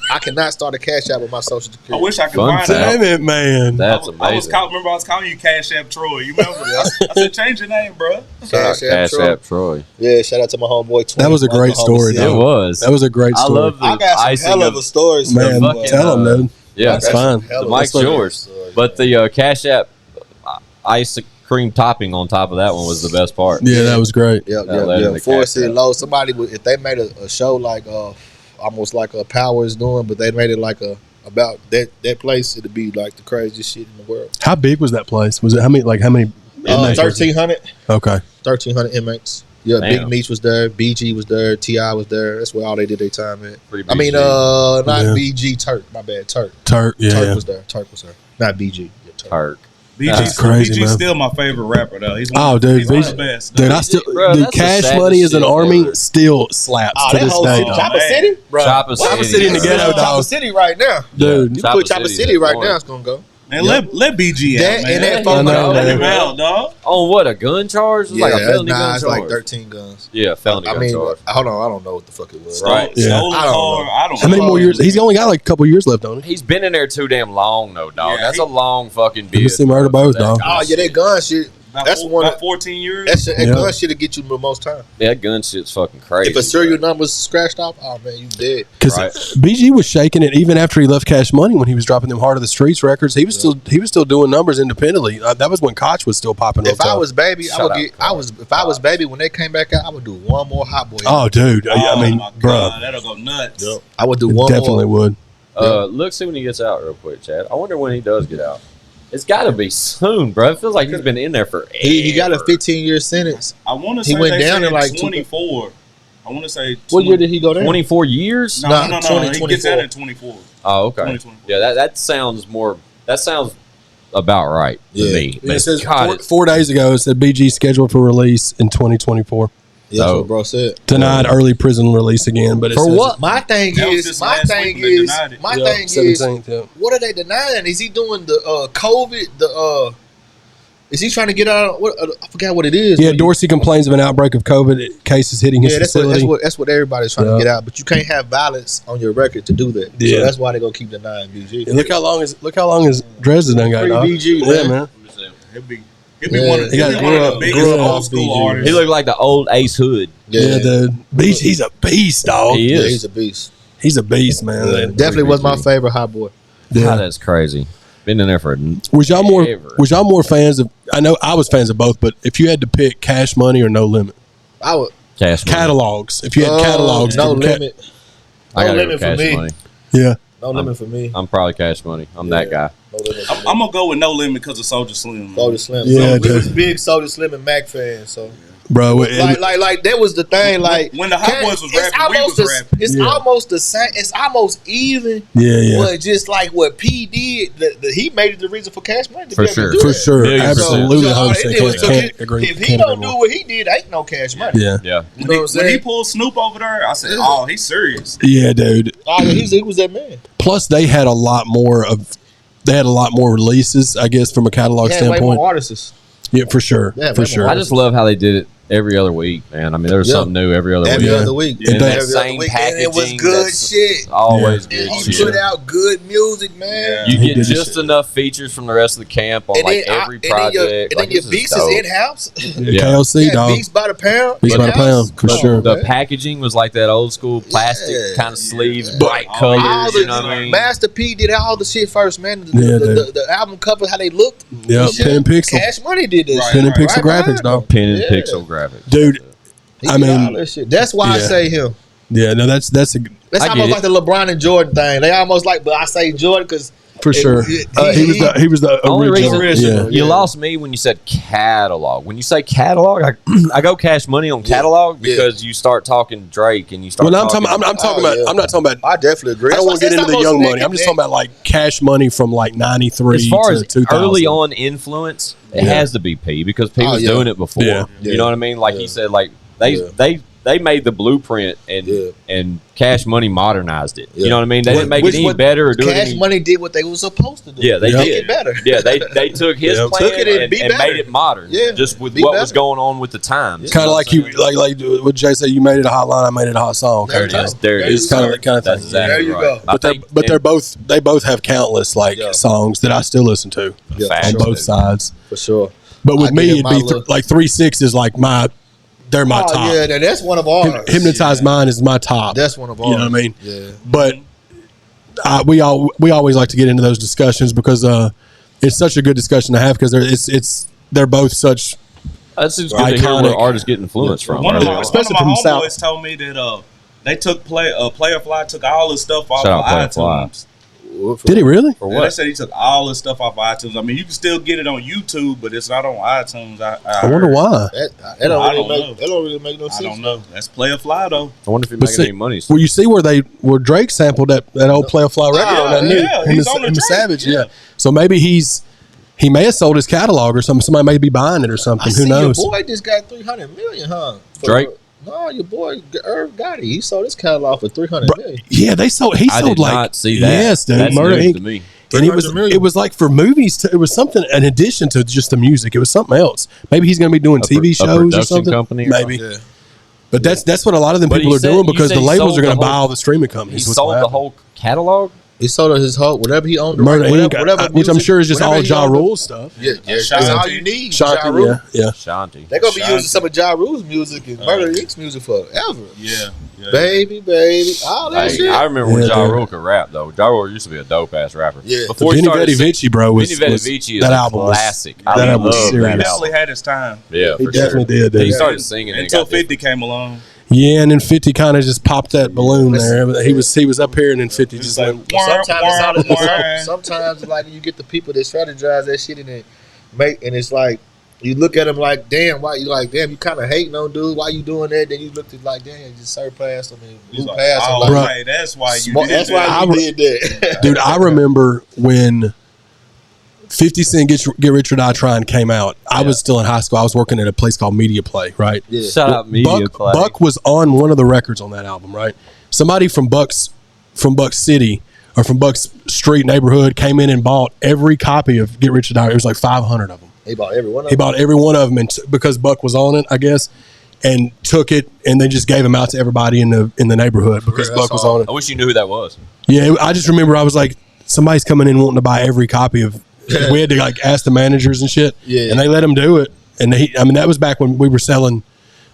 I cannot start a Cashapp with my social security. I wish I could Fun find Damn it. it, man. That's amazing. Remember I was calling you Cashapp Troy. You remember? I said, change your name, bro. Cashapp Troy. Yeah, shout out to my homeboy. That was a great story, It though. was. That was a great story. I love the I got some icing hell of a stories, man. fucking, Tell him, dude. Yeah, That's fine. the mic's yours. But the Cashapp ice cream topping on top of that one was the best part. Yeah, that was great. Yeah. the Forest City Cashapp. Low. Somebody would, if they made a show like almost like a Power is doing, but they made it like about that place, it'd be like the craziest shit in the world. How big was that place? Was it how many inmates? 1,300. Okay. 1,300 inmates. Yeah, Damn. Big Meech was there, BG was there, T.I. was there. That's where all they did their time at. Pretty I mean, BG. not Yeah. BG, Turk. My bad, Turk. Turk, yeah. Turk was there. Not BG. Yeah, Turk. Turk. That's crazy, BG's man. still my favorite rapper, though. He's Oh, dude, he's one of BG the best. Dude, I still Bro, dude, that's the Cash saddest Money as an shit army ever. still slaps Oh, to that this whole day, city, dog. Chopper man. City? Bro. Chopper Chopper City. City in the ghetto, Chopper dog. City right now. Dude, You Chopper put Chopper City City is right one. now, it's going to go. Man, let BG That out, man. and that I phone know, call. Let man. him out, dog. On what, a gun charge? It was like a felony gun it's charge. like 13 guns. Yeah, felony I gun mean, charge. hold on, I don't know what the fuck it was. Right. Yeah. Stolen I don't car. know. I don't How many know. more years? He's only got like a couple years left on it. He's been in there too damn long, though, dog. Yeah, That's he- a long fucking bid. Missy murder bro, both, for that dog. gun Oh, yeah, that gun shit. That's one. About 14 years. That Yeah. gun shit'll get you the most time. Yeah, that gun shit's fucking crazy. If a serial number's scratched off, oh man, you dead. Because Right. BG was shaking it even after he left Cash Money when he was dropping them Heart of the Streets records. He was still doing numbers independently. That was when Koch was still popping. If on I top. was baby, Shut I would up, get. Carl. If I was baby when they came back out, I would do one more Hot Boy. Oh, dude. I mean, my bro, God, that'll go nuts. Yep. I would do one definitely more. would. Look, see when he gets out real quick, Chad. I wonder when he does get out. It's got to be soon, bro. It feels like he's been in there for He got a 15-year sentence. I want to He say went they down said in like 24. I want to say. What year did he go down? 24 years. No, Nah, no. 20, He gets out at 24. Oh, okay. 2024. Yeah, that sounds more. That sounds about right to Yeah. me. It says God, four days ago, it said BG scheduled for release in 2024. Yeah, that's Oh. what bro said. Denied early prison release again, but it For says what? My thing That was is, just my last thing week when they is, denied it. my Yeah, thing is, 17th, yeah. what are they denying? Is he doing the COVID? Is he trying to get out? What I forgot what it is. Yeah, But Dorsey complains of an outbreak of COVID cases hitting his yeah, facility. that's what everybody's trying Yeah. to get out. But you can't have violence on your record to do that. Yeah. So that's why they're gonna keep denying BG. And look how long his Dresden done got, Free dog. BG, Yeah, man. man. He'll be Yeah. one of He got the grew up biggest off old school BG. artists. he looked like the old Ace Hood. Yeah, dude. Beast, he's a beast, dog. He Yeah, is. he's a beast. He's a beast, man. Yeah, definitely was my favorite Hot Boy. Yeah. God, that's crazy. Been in there for. Was y'all more Ever. fans of? I know I was fans of both, but if you had to pick Cash Money or No Limit I would Cash Money. catalogs, if you had catalogs, No from limit. I No gotta limit go for Cash me. Money. yeah, No limit for me. I'm probably Cash Money. I'm that guy. No limit for me. I'm gonna go with No Limit because of Soulja Slim. Soulja Slim. Yeah, So we was dude. big Soulja Slim and Mac fans. So bro. like that was the thing. Like When the Hot Boys was rapping, we was rapping. It's almost the same. It's almost even. yeah, But just like what P did, he made it the reason for Cash Money to For be able sure. to do for that. sure, 1,000,000%. absolutely, So, 100%. so Can't agree. if he can't don't agree do more. what he did, ain't no Cash Money. Yeah, Yeah. You know what I'm When saying? he pulled Snoop over there, I said, "Oh, he's serious." yeah, dude. Oh, yeah, he was that man. Plus, they had a lot more releases, I guess, from a catalog He had way standpoint. more artists. Yeah, for sure, Yeah, for way sure. more I just love how they did it every other week, man. I mean, there was Yeah. something new every other Every week. other week. And It that does. same And it packaging. was good that's shit. Always And good he shit. put out good music, man. Yeah. You He get did this just shit. enough features from the rest of the camp on like every project. And then your beats is in-house. Yeah. KLC, Yeah, dog. beats by the pound. Beats by the in-house. pound, for Come sure. on, The man. packaging was like that old school plastic Yeah. kind of sleeves, Yeah. bright All colors. All You know what I mean? Master P did all the shit first, man. Yeah, The album cover, how they looked. Yeah, Shit. Pen and Pixel. Cash Money did this. Right, Pen and right. Pixel Right graphics, behind dog. him. Pen and Yeah. pixel graphics. Dude, He I did mean- all that shit. That's why I Yeah. say him. yeah, no, that's That's I get almost it. like the LeBron and Jordan thing. They almost like, but I say Jordan because For sure. He was the Only original. reason Yeah. you lost me when you said catalog. When you say catalog, I go cash money on catalog because you start talking Drake and you start. Well, talking, I'm talking about. I'm not talking about. I definitely agree. I don't want to get into the Young Money. I'm just talking about like Cash Money from like '93 as far to as 2000. early on influence, it has to be P because P was doing it before. Yeah. You know what I mean? Like he said, like they made the blueprint and Cash Money modernized it. You know what I mean? They didn't make it any better or do it Cash any. Money did what they were supposed to do. Yeah, they Make did it better. Yeah, they took his plan Took it and better. made it modern. Yeah, just with be what better. was going on with the times. Kind of like you, like what Jay said. You made it a hot line. I made it a hot song. There it is. There it There is. you go. Kind of That's thing. exactly There you right. go. But they both have countless like songs that I still listen to on both sides. For sure. But with I me, give it'd my be little- like 3-6 is like they're my top. Yeah, that's one of ours. Hypnotize Mine is my top. That's one of ours. You know what I mean? Yeah. But we always like to get into those discussions because it's such a good discussion to have because they're both such. That's just good to hear where artists get influence from. One of my Especially from South. homeboys told me that they took Player Fly took all his stuff off Shout of out Player Fly. iTunes. Did he really? For Yeah, they what? said he took all his stuff off of iTunes. I mean, you can still get it on YouTube, but it's not on iTunes. I wonder why. That I don't don't really make no I sense. don't know. That's Player Fly though. I wonder if he But making see, any money. Well, you see where Drake sampled that old Play a Fly record on that new yeah, him he's and- on the him and Drake, Savage, yeah. So maybe he may have sold his catalog or something. Somebody may be buying it or something. I Who see knows? your boy just got 300 million, huh? Drake? No, your boy Irv Gotti. He sold his catalog for 300 million. Yeah, he I sold did like not see that. Yes, dude. That's Murder news Inc. to me. And it 300 million. was like for movies. It was something in addition to just the music. It was something else. Maybe he's going to be doing TV shows or production something. company or Maybe. Yeah. But that's what a lot of them But people he are said- doing you because said the he labels sold are going the to buy whole- all the streaming He companies. What's sold gonna the happen. whole catalog. He sold his whole whatever he owned. Murder whatever, Inc., whatever which I'm music- sure is just all whatever he Ja owned. Rule stuff. Yeah, that's Shanti. all you need. Shanti, Ja Rule. yeah. Shanti. They're gonna be Shanti. using some of Ja Rule's music and Murder Inc.'s music forever. Yeah. Baby, all that Hey, shit. I remember when Yeah, Ja dude. Rule could rap though. Ja Rule used to be a dope ass rapper. Yeah. Before he Vinny started Vetti Vici, bro, was Vinny Vetti Vici is that a album was classic. that I album was love serious. that He definitely album. had his time Yeah, He for definitely sure. did. He Dude. started singing and until got 50 came along. Yeah, and then 50 kind of just popped that balloon there. He was up here, and then 50 just like, went. Sometimes it's like you get the people that strategize that shit and then and it's like you look at them like, damn, why you kind of hating on dude, why you doing that? Then you looked at like, damn, you just served past them and He's blew like, past them. oh, Like, okay, that's why you smart- did that's that. why you did that. Dude, I remember when 50 Cent Get Rich or Die Trying came out. I was still in high school. I was working at a place called Media Play, right? Yeah. Shout out Media Play. Buck was on one of the records on that album, right? Somebody from Buck's City or from Buck's Street neighborhood came in and bought every copy of Get Rich or Die. It was like 500 of them. He bought every one of He them. bought every one of them, and because Buck was on it, I guess, and took it and then just gave them out to everybody in the neighborhood because That's Buck was all. on it. I wish you knew who that was. Yeah, I just remember I was like, somebody's coming in wanting to buy every copy of. We had to like ask the managers and shit, Yeah. and they let him do it. And that was back when we were selling.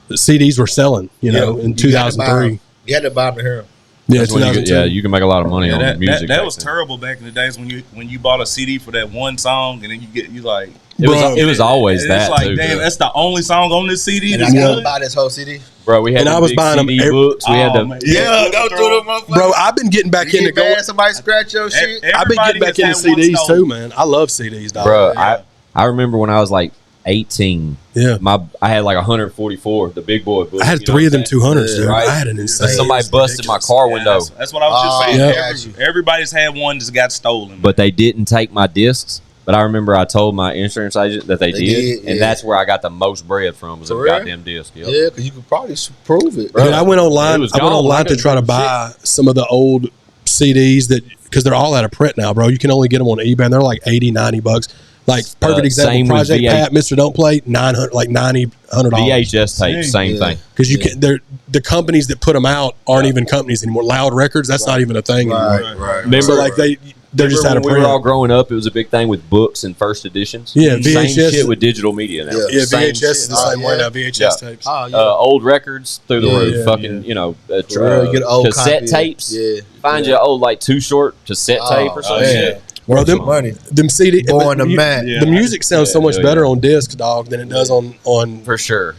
The CDs were selling, in You had to buy 2003. them. You had to buy them to hear them. Yeah, That's when you 2002. you can make a lot of money Yeah, on that music. that back was then. terrible back in the days when you bought a CD for that one song and then you like It was always and that it's like too, damn, dude. that's the only song on this CD. And That's I got to good. buy this whole CD. Bro, we had And the I was big buying them CD every- books. We had Oh, the man. Yeah, go through them, motherfuckers. Bro, I've been getting back You into get mad going. if somebody scratch your shit? I've been getting back into Everybody has had one CDs stolen. too, man. I love CDs, dog. bro. Yeah. I remember when I was like 18. Yeah. I had like 144, the big boy book. I had you know three of what them I'm saying? 200s, dude. Right. I had an insane. Somebody busted my ridiculous. car Yeah, window, that's what I was just saying. yeah. Everybody's had one that's got stolen. but they didn't take my discs. But I remember I told my insurance agent that they They did, did, and yeah. that's where I got the most bread from was a For real? goddamn disc. Yep. Yeah, because you could probably prove it. Dude, I went online. It was I went gone. online I to couldn't try to do buy some of the old CDs because they're all out of print now, bro. You can only get them on eBay, and they're like $80-$90. Like perfect same example, with Project VH. Pat, Mr. Don't Play, $900, like $100. VHS tapes, same Yeah. thing. Because they're the companies that put them out aren't even companies anymore. Loud Records, that's not even a thing anymore. Right. Remember, So like they're just out when of we print. were all growing up, it was a big thing with books and first editions. Yeah, Same VHS shit with digital media now. Yeah. Yeah, Same VHS is shit. the same way yeah. now. VHS Yeah. tapes. Oh, yeah. Old records through the Yeah, roof. yeah, Fucking, For real, get an old cassette copy of- tapes. Yeah. Find your old like Too Short cassette tape or some man. shit. Bro, Worth them some money. CD, Born but to Mac. Yeah. the music sounds so much yeah, better yeah. on disc, dog, than it does on For sure.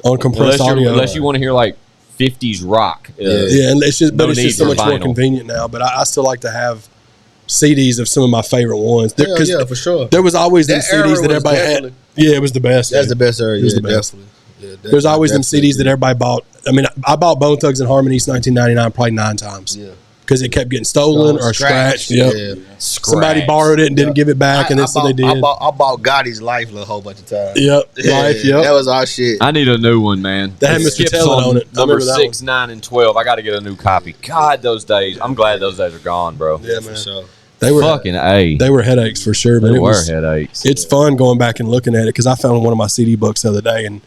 compressed Unless audio. you want to hear like 50s rock. Yeah, and it's just, No but it's need just so for much more vinyl. convenient now. But I still like to have CDs of some of my favorite ones. Yeah, for sure. There was always them That era CDs that was everybody had. definitely- Yeah, it was the best. That's the best era. It was Yeah, the best. definitely. Yeah, There's always them definitely. CDs that everybody bought. I mean, I bought Bone Thugs and Harmonies 1999 probably 9 times. Yeah. Because it kept getting stolen or scratched. Yep. Yeah. Somebody borrowed it and didn't give it back, and then so they did. I bought Gotti's Life a whole bunch of times. Yep. Yeah, Life, yep. That was our shit. I need a new one, man. That had It Mr. skips Tellin on it. I Number remember that 6, 9, and 12. I got to get a new copy. God, those days. I'm glad those days are gone, bro. Yeah, For man. sure. They were Fucking A. They were headaches for sure, but They it were was headaches. It's fun going back and looking at it because I found one of my CD books the other day and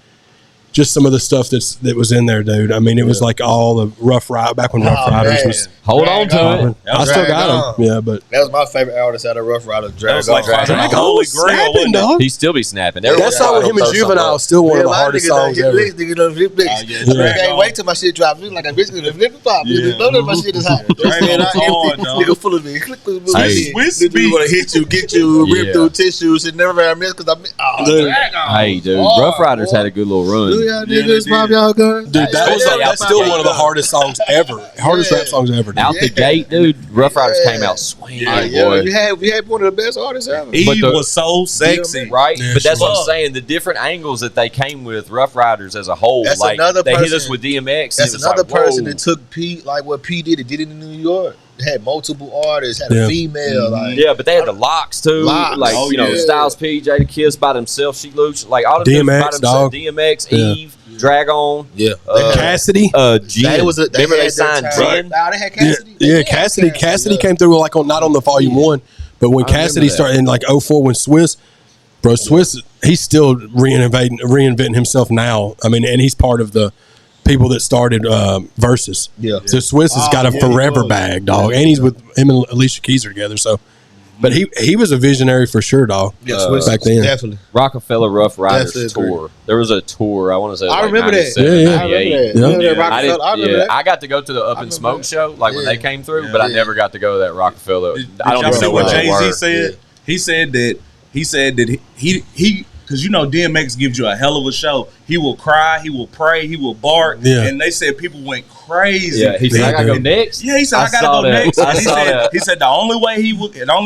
just some of the stuff that was in there, dude. I mean, it was like all the Rough Ride back when Rough Riders was. Hold on to it. I still got them. Yeah, but That was my favorite artist out of Rough Riders. That was like Drag finding On. the holy grail, snapping, wasn't it? dog. He still be snapping. That song with him and Juvenile is still one of the hardest songs ever. I can't wait till my shit drops. Like a bitch gonna flip pop. Don't know my shit is hot. Nigga full of me. Hey. Nigga wanna hit you, get you, rip Yeah. through tissues, and never had missed because Dude. Hey, dude. Rough Riders had a good little run. Do y'all niggas pop y'all guns? Dude, that's still one of the hardest songs ever. Hardest rap songs ever. Dude. Out the gate, dude. Rough Riders came out swinging, boy. We had one of the best artists ever. Eve was so sexy. Right? Yeah, But that's sure. what I'm saying. The different angles that they came with, Rough Riders as a whole. That's like, another they hit us person- with DMX. That's and it was another like, person whoa. that took P, like what P did. It did it in New York. It had multiple artists, had Yeah. a female. Like, Yeah, but they had the locks too. Locks. Like, Oh, you know, yeah. Styles P, Jada Kiss by themselves, She Loose. Like, all of them DMX, by themselves. dog. DMX, Yeah. Eve, Drag On. yeah. Cassidy. Jen. They Remember they had their signed time. Jen? Nah, they had Yeah, Cassidy. yeah, Cassidy came through like on not on the volume 1, but when I remember Cassidy that. started in like 04 when Swiss, bro, Swiss, he's still reinventing himself now. I mean, and he's part of the people that started Versus. Yeah. So Swiss has got a forever bag, dog, and he's with him and Alicia Keys are together. So, but he was a visionary for sure, dog. Yeah, Swiss, back then. definitely. Rockefeller Rough Riders Definitely tour. There was a tour. I want to say. I like remember that. 97, Yeah, yeah. I remember 98. that. Yeah. Remember that I, Rockefeller? didn't, I remember that. I got to go to the Up and remember Smoke that. show, like when Yeah. they came through, but I never got to go to that Rockefeller. Did I don't y'all even see know what where they Jay-Z were. said? He said that he because you know DMX gives you a hell of a show. He will cry, he will pray, he will bark, Yeah. and they said people went crazy. Yeah, he said, I got to go dude. next. Yeah, he said I gotta saw go that. next. I And he saw said that. he said the only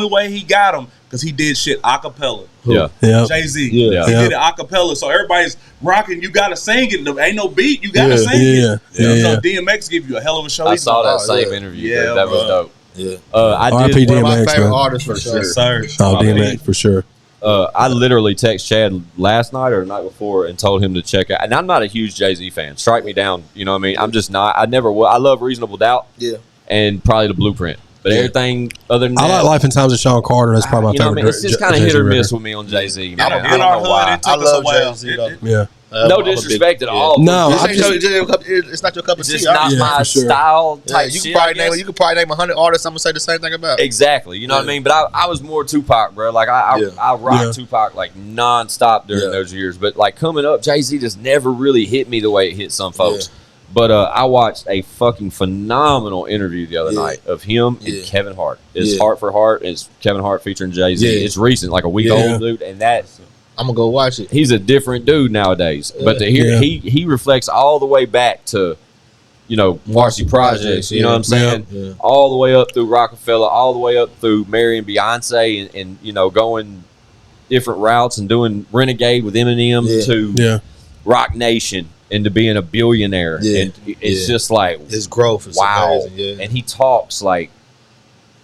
way he got him because he did shit a cappella. Yeah. Yeah. Jay-Z. Yeah. He Yeah. did it a cappella. So everybody's rocking, you gotta sing it. There ain't no beat, you gotta Yeah, sing yeah, it. yeah, You know, yeah. DMX give you a hell of a show. I He's saw that Oh, same yeah. interview. Yeah, dude. That was bro. dope. Yeah. I R.I.P. did. One of my DMX, favorite man. artists for sure. Yes, sir. Oh, My DMX man. for sure. I literally text Chad last night or the night before and told him to check out. And I'm not a huge Jay-Z fan. Strike me down. You know what I mean? I'm just not. I never will. I love Reasonable Doubt Yeah. and probably The Blueprint. But Yeah. everything other than that, I like Life and Times of Sean Carter. That's probably my you know what favorite. I mean? It's just kind of Jay-Z hit or record. miss with me on Jay-Z. Man. In I don't our know hood, why. it took I us a love while. Jay-Z, though. Yeah. No disrespect at all. No, This I'm ain't just, it's not your cup of It's tea. just not Yeah, my for sure. style Yeah, type you shit. can probably I guess. name 100 artists. I'm gonna say the same thing about. Exactly. You know what I Yeah. mean? But I was more Tupac, bro. Like I Yeah. rocked Yeah. Tupac like nonstop during Yeah. those years. But like coming up, Jay-Z just never really hit me the way it hit some folks. But I watched a fucking phenomenal interview the other Yeah. night of him Yeah. and Kevin Hart. It's Yeah. Heart for Heart. It's Kevin Hart featuring Jay-Z. Yeah. It's recent, like a week Yeah. old, dude. And that I'm gonna go watch it. he's a different dude nowadays. But to hear Yeah. he reflects all the way back to, you know, Marcy Projects. You know what I'm saying? Yeah. All the way up through Rockefeller, all the way up through marrying Beyonce and you know, going different routes and doing Renegade with Eminem Yeah. to yeah. Rock Nation and to being a billionaire. Yeah. And it's Yeah. just like, His growth is wow. amazing. Yeah. And he talks like,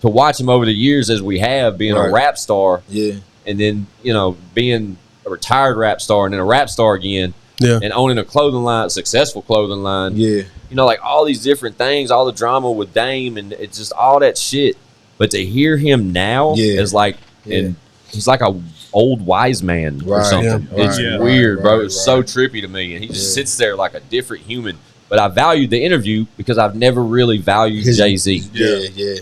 to watch him over the years as we have, being a Right. rap star Yeah. and then, you know, being a retired rap star and then a rap star again Yeah. and owning a clothing line, successful clothing line. Yeah. You know, like all these different things, all the drama with Dame and it's just all that shit. But to hear him now Yeah. is like, and he's like a old wise man or Right, something. yeah, It's right, weird, bro. right, It's so right. trippy to me. And he just Yeah. sits there like a different human. But I valued the interview because I've never really valued Jay-Z. Yeah. Yeah.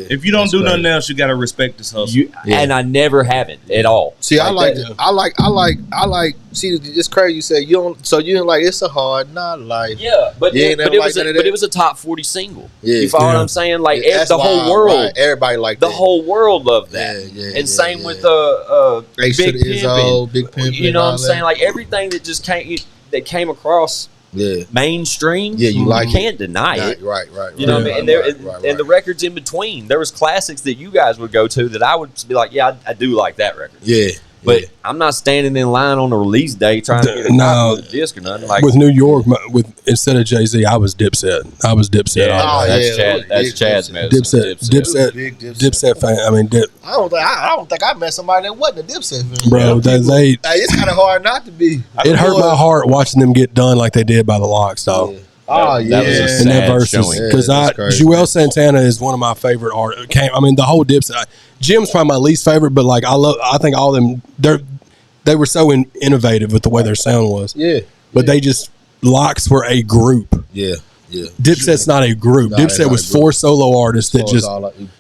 If you don't That's do great. nothing else, you gotta respect this hustle. Yeah. And I never haven't at all. See, I like that. it. I like. See, it's crazy. You say you don't. So you didn't like. It's a hard not life. Yeah, but, You ain't never it liked was none of but that? it was a top 40 single. Yeah. You follow what Yeah. I'm saying? Like That's the whole wild, world, right. Everybody like the that. whole world loved that. Yeah. And same yeah. with the Ace Big to the Izzo, Pimpin'. Big Pimpin', You know what I'm all that. saying? Like everything that just came across mainstream, Yeah, you like can't deny Nah, it. Right. You know what I mean? And the records in between, there was classics that you guys would go to that I would be like, yeah, I do like that record. Yeah. But I'm not standing in line on the release day trying to get a copy of the disc or nothing. Like with New York, instead of Jay-Z, I was Dipset. Yeah, that's yeah, Chad. That's big Chad's Dipset. medicine. Big Dipset fan. I mean, I don't think I met somebody that wasn't a Dipset fan. bro, Hey, it's kind of hard not to be. It hurt my heart watching them get done like they did by the Locks, dog. Yeah. Oh yeah, That was a And that sad versus showing. because Joel Santana is one of my favorite artists. I mean, the whole Dipset. Jim's probably my least favorite, but like I think all of them they were so innovative with the way their sound was. Yeah, but they just Locks were a group. yeah. Dipset's not a group. No, Dipset was 4 solo artists that just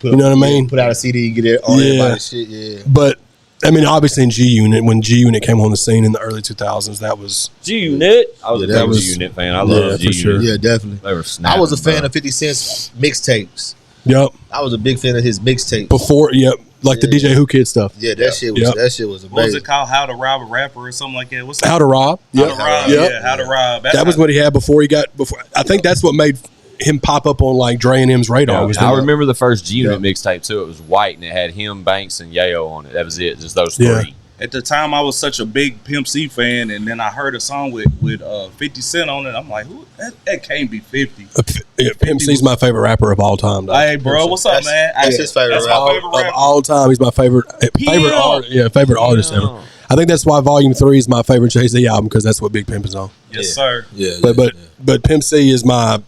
you know what I mean. Put out a CD and get it on everybody's shit. Yeah, but. I mean, obviously in G-Unit, when G-Unit came on the scene in the early 2000s, that was... G-Unit? I was a big was- G-Unit fan. I love G-Unit. sure. yeah, definitely. They were snapping, I was a fan bro. of 50 Cent's mixtapes. Yep. I was a big fan of his mixtapes. Before, like the DJ Who Kid stuff. Yeah, that shit was Yep. that shit was What was amazing. it called? How to Rob a Rapper or something like that? What's that? How to Rob. How Yep. to Rob. Yep. Yeah, How to Rob. That was what he had before he got... I think that's what made him pop up on like Dre and M's radar. Was I that- remember the first G-Unit mixtape, too. It was white, and it had him, Banks, and Yayo on it. That was it. Just those three. Yeah. At the time, I was such a big Pimp C fan, and then I heard a song with 50 Cent on it. I'm like, who? That can't be 50. Pimp C's my favorite rapper of all time. Dog. Hey, bro, what's up, man? That's his favorite That's rapper. my favorite Of rapper. all time, he's my favorite favorite artist ever. I think that's why Volume 3 is my favorite Jay-Z album because that's what Big Pimp is on. Yes, sir. Yeah, But Pimp C is my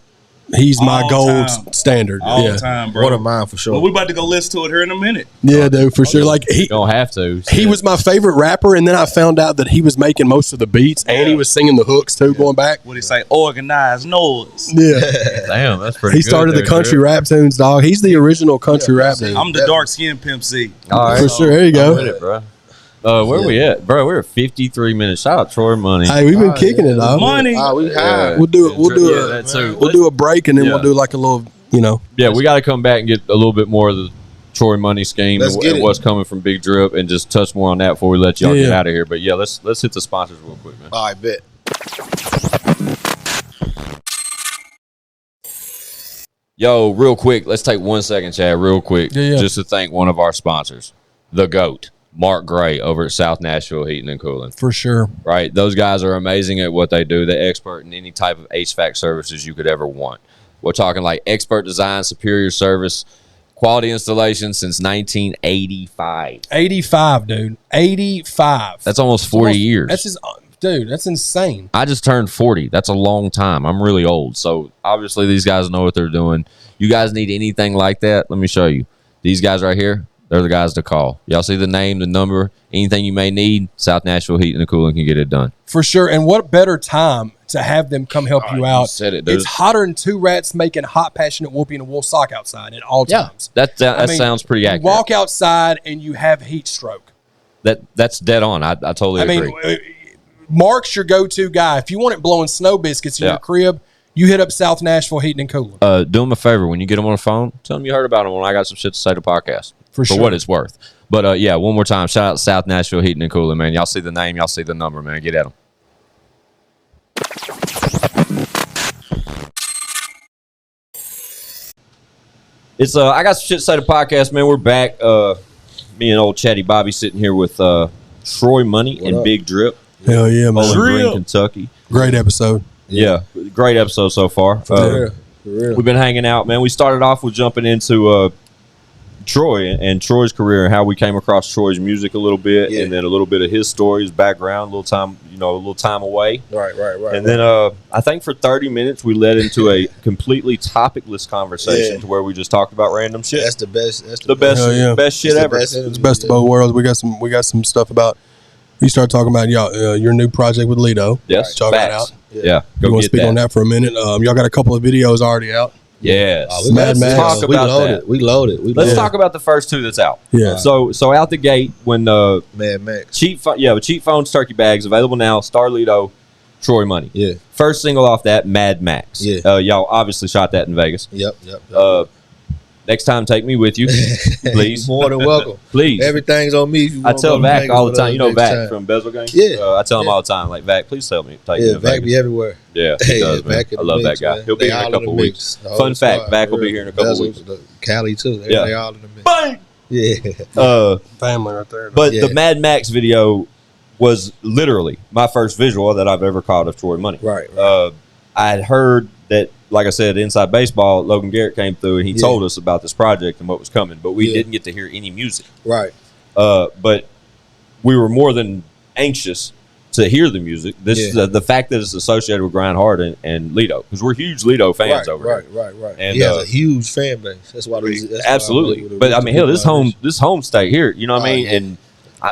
All gold time. standard. All yeah. time, bro. one of mine for sure. Well, we about to go listen to it here in a minute. Yeah, dude, for sure. Like You don't have to. he was my favorite rapper, and then I found out that he was making most of the beats and he was singing the hooks too, going back. What do you say? Organized noise. Yeah. Damn, that's pretty He good started the there, country dude. rap tunes, dog. He's the original country rap dude. I'm the dark skinned Pimp C. All right. For sure. There you I'm with go. it, bro. Where we at? Bro, we're at 53 minutes. Shout out Troy Money. Hey, we've been kicking it, dog. Money. We high. We'll do it. We'll We'll do a break and then we'll do like a little, Yeah, we got to come back and get a little bit more of the Troy Money scheme Let's and, get and it. what's coming from Big Drip and just touch more on that before we let y'all Yeah, get yeah. out of here. But yeah, let's hit the sponsors real quick, man. All right, bet. Yo, real quick, let's take 1 second, Chad, real quick, Yeah. just to thank one of our sponsors, the GOAT, Mark Gray over at South Nashville Heating and Cooling. for sure. Right? Those guys are amazing at what they do. They're expert in any type of HVAC services you could ever want. We're talking like expert design, superior service, quality installation since 1985. 85, dude. 85. That's almost 40 years. That's just, dude, that's insane. I just turned 40. That's a long time. I'm really old. So obviously these guys know what they're doing. You guys need anything like that? Let me show you. These guys right here, they're the guys to call. Y'all see the name, the number, anything you may need, South Nashville Heating and Cooling can get it done. For sure. And what better time to have them come help you out. said it, dude. It's hotter than two rats making hot, passionate whoopee in a wool sock outside at all times. That I mean, sounds pretty you accurate. walk outside and you have heat stroke. That's dead on. I totally agree. Mark's your go-to guy. If you want it blowing snow biscuits in Yeah. your crib, you hit up South Nashville Heating and Cooling. Do them a favor. When you get them on the phone, tell them you heard about them when I got some shit to say to podcast. For sure. what it's worth. But yeah, one more time, shout out to South Nashville Heating and Cooling, man. Y'all see the name, y'all see the number, man. Get at them. It's I got some shit to say to podcast, man. We're back. Me and old Chatty Bobby sitting here with Troy Money and up? Big Drip, Hell yeah, man. Bowling Green, Kentucky. Great episode. Yeah, great episode so far. For real. We've been hanging out, man. We started off with jumping into Troy and Troy's career and how we came across Troy's music a little bit, Yeah. and then a little bit of his story, his background, a little time away. Right. And then I think for 30 minutes we led into a completely topicless conversation Yeah. to where we just talked about random shit. That's the best. That's the best, Hell yeah. best shit It's the ever. best It's best of both worlds. We got some stuff about. We started talking about your new project with Lito. Yes, Y'all got facts. out. Yeah, You go want to get speak that. on that for a minute? Y'all got a couple of videos already out. Yes. We Mad Max. Talk we about loaded. that. We loaded. Let's talk about the first two that's out. Yeah. So out the gate when Mad Max. Cheap Phones, Turkey Bags, available now. Starlito, Troy Money. Yeah. First single off that, Mad Max. Yeah. Y'all obviously shot that in Vegas. Yep. Next time, take me with you, please. More than welcome. Please. Everything's on me. If you I wanna tell go to Vac Vegas all the with time. us You know next Vac time. from Bezel Gang? Yeah. I tell him all the time, like, Vac, please tell me. Take me Yeah, to Vac Vegas. be everywhere. Yeah, he does, man. Vac in I the love mix, that guy. man. He'll be They here in a all in couple the weeks. mix. The whole Fun fact, squad, Vac will for be real. here in a couple Bezel, weeks. Cali too. Yeah. They all in the mix. Bang! Yeah. Family right there. But Yeah. the Mad Max video was literally my first visual that I've ever caught of Troy Money. Right. I had heard that, like I said, Inside Baseball, Logan Garrett came through and he told us about this project and what was coming, but we didn't get to hear any music. Right. But we were more than anxious to hear the music. This is the fact that it's associated with Grind Hard and Lito, because we're huge Lito fans over here. Right. And He has a huge fan base. That's why. Absolutely. But I mean, hell, this home state here, you know what I mean? Yeah. And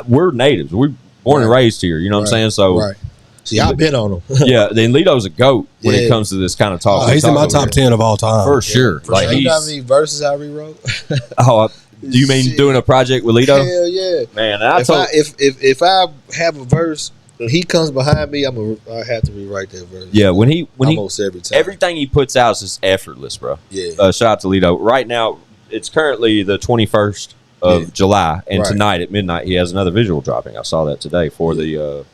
we're natives. We're born and raised here. You know what I'm saying? So, right. See, I've been on them. yeah, then Lito's a goat when it comes to this kind of talk. He's in my top 10 of all time. for sure. Like you know how he's. many verses I rewrote? Do you mean Shit. doing a project with Lito? Hell yeah, Man, I if told. if I have a verse and he comes behind me, I have to rewrite that verse. Yeah, when he almost every time. everything he puts out is just effortless, bro. Yeah. Shout out to Lito. Right now, it's currently the 21st of July, and Right. tonight at midnight he has another visual dropping. I saw that today for the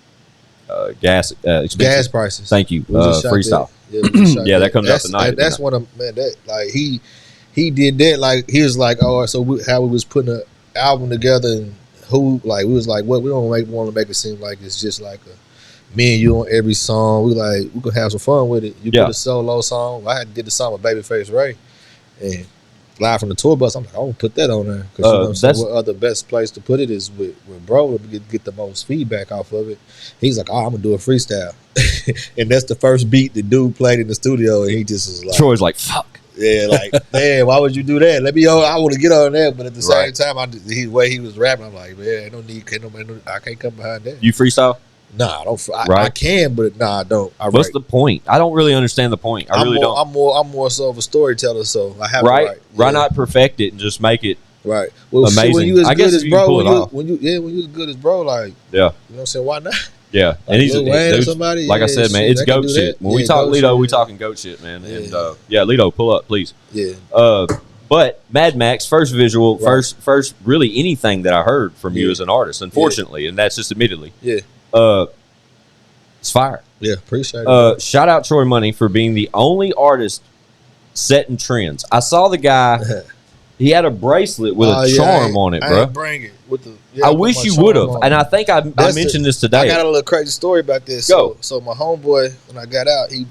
gas gas prices. Thank you, We just shot freestyle. that. Yeah, we just shot Yeah, that comes out tonight. That's one of that like he did that, like he was like, oh, so how we was putting an album together, and who, like, we was like, what, we don't want to make it seem like it's just like me and you on every song. We like, we could have some fun with it. You put a solo song. I did the song with Babyface Ray, and live from the tour bus. I'm like, I want to put that on there, because you know what I'm saying? What other best place to put it is with bro to get the most feedback off of it. He's like, oh, I'm gonna do a freestyle, and that's the first beat the dude played in the studio, and he just was like, Troy's like, fuck. yeah, like, man, why would you do that? Let me on. I want to get on that, but at the same time, the way he was rapping, I'm like, man, ain't no need. I can't come behind that. You freestyle? Nah, I don't. I can, but nah, I don't. What's the point? I don't really understand the point. I really don't. I'm more so of a storyteller, so I have right. to write. Why not perfect it and just make it right? Well, amazing? shit, when you as I good guess as you can bro, pull it off. when you as good as bro, like, Yeah, you know what I'm saying? Why not? yeah. Like And he's Lil Wayne or dude, somebody, like I said, man, shit, it's they can goat do shit. that. When we Yeah, talk goat Lito, we shit, talking goat shit, man. Yeah. And Lito, pull up, please. Yeah. But Mad Max, first visual, first really anything that I heard from you as an artist, unfortunately, and that's just admittedly. Yeah. It's fire. Yeah, appreciate it. Shout out Troy Money for being the only artist setting trends. I saw the guy. He had a bracelet with a charm on it, I bro. ain't bring it with the. I wish you would have, and I think I mentioned this today. I got a little crazy story about this. Go. So my homeboy, when I got out, he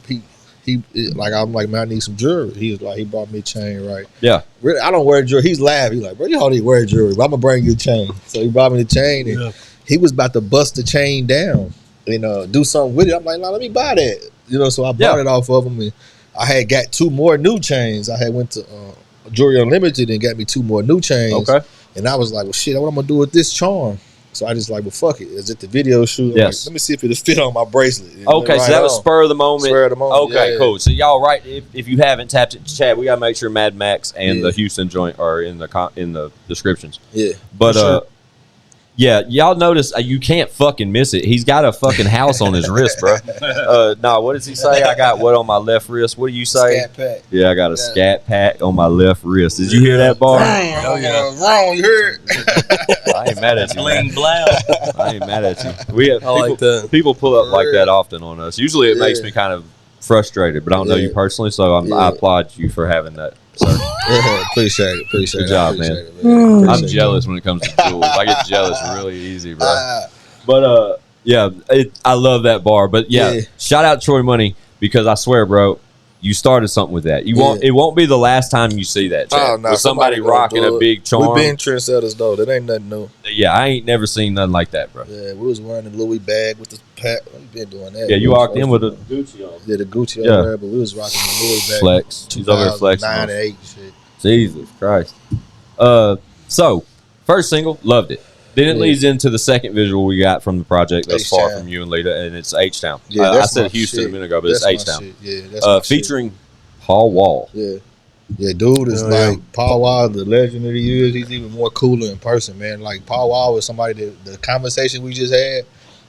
like, I'm like, man, I need some jewelry. He was like, he bought me a chain, right? Yeah. Really, I don't wear jewelry. He's laughing. He's like, bro, you don't even wear jewelry. But I'm gonna bring you a chain. So he bought me the chain, and he was about to bust the chain down and do something with it. I'm like, nah, let me buy that. You know, so I bought it off of him, and I had got 2 more new chains. I had went to Jewelry Unlimited and got me 2 more new chains. Okay. And I was like, well, shit, what I'm gonna do with this charm? So I just like, well, fuck it. It's at the video shoot. Yes. Like, let me see if it'll fit on my bracelet. Okay, so that was spur of the moment. Spur of the moment. Okay, yeah. cool. So y'all, right? If you haven't tapped it, Chad, we gotta make sure Mad Max and the Houston joint are in the descriptions. Yeah, but yeah, y'all notice you can't fucking miss it. He's got a fucking house on his wrist, bro. Nah, what does he say? I got what on my left wrist? What do you say? Scat pack. Yeah, I got a scat pack on my left wrist. Did you hear that bar? Wrong, you heard? I ain't mad at you, man. Bling blow. I ain't mad at you. We have like that. people pull up like that often on us. Usually it makes me kind of frustrated, but I don't know you personally, so I applaud you for having that, sir. Yeah, appreciate it. Good job, man. I'm jealous when it comes to jewels. I get jealous really easy, bro. But yeah, I love that bar. But yeah, shout out Troy Money, because I swear, bro, you started something with that. It won't be the last time you see that. Chad, with somebody rocking a big charm. We've been trendsetters though. That ain't nothing new. Yeah, I ain't never seen nothing like that, bro. Yeah, we was wearing the Louis bag with the pack. We've been doing that. Yeah, you walked in with a Gucci on. Yeah, the Gucci over there, but we was rocking the Louis bag. Flex. He's over there flexing. 9 and 8 shit. Jesus Christ. So first single, loved it. Then it leads into the second visual we got from the project thus far from you and Lita, and it's H-Town. Yeah, I said Houston a minute ago, but it's H-Town. Yeah, that's featuring Paul Wall. Yeah. Yeah, dude is like Paul Wall, the legend that he is. He's even more cooler in person, man. Like Paul Wall was somebody that the conversation we just had,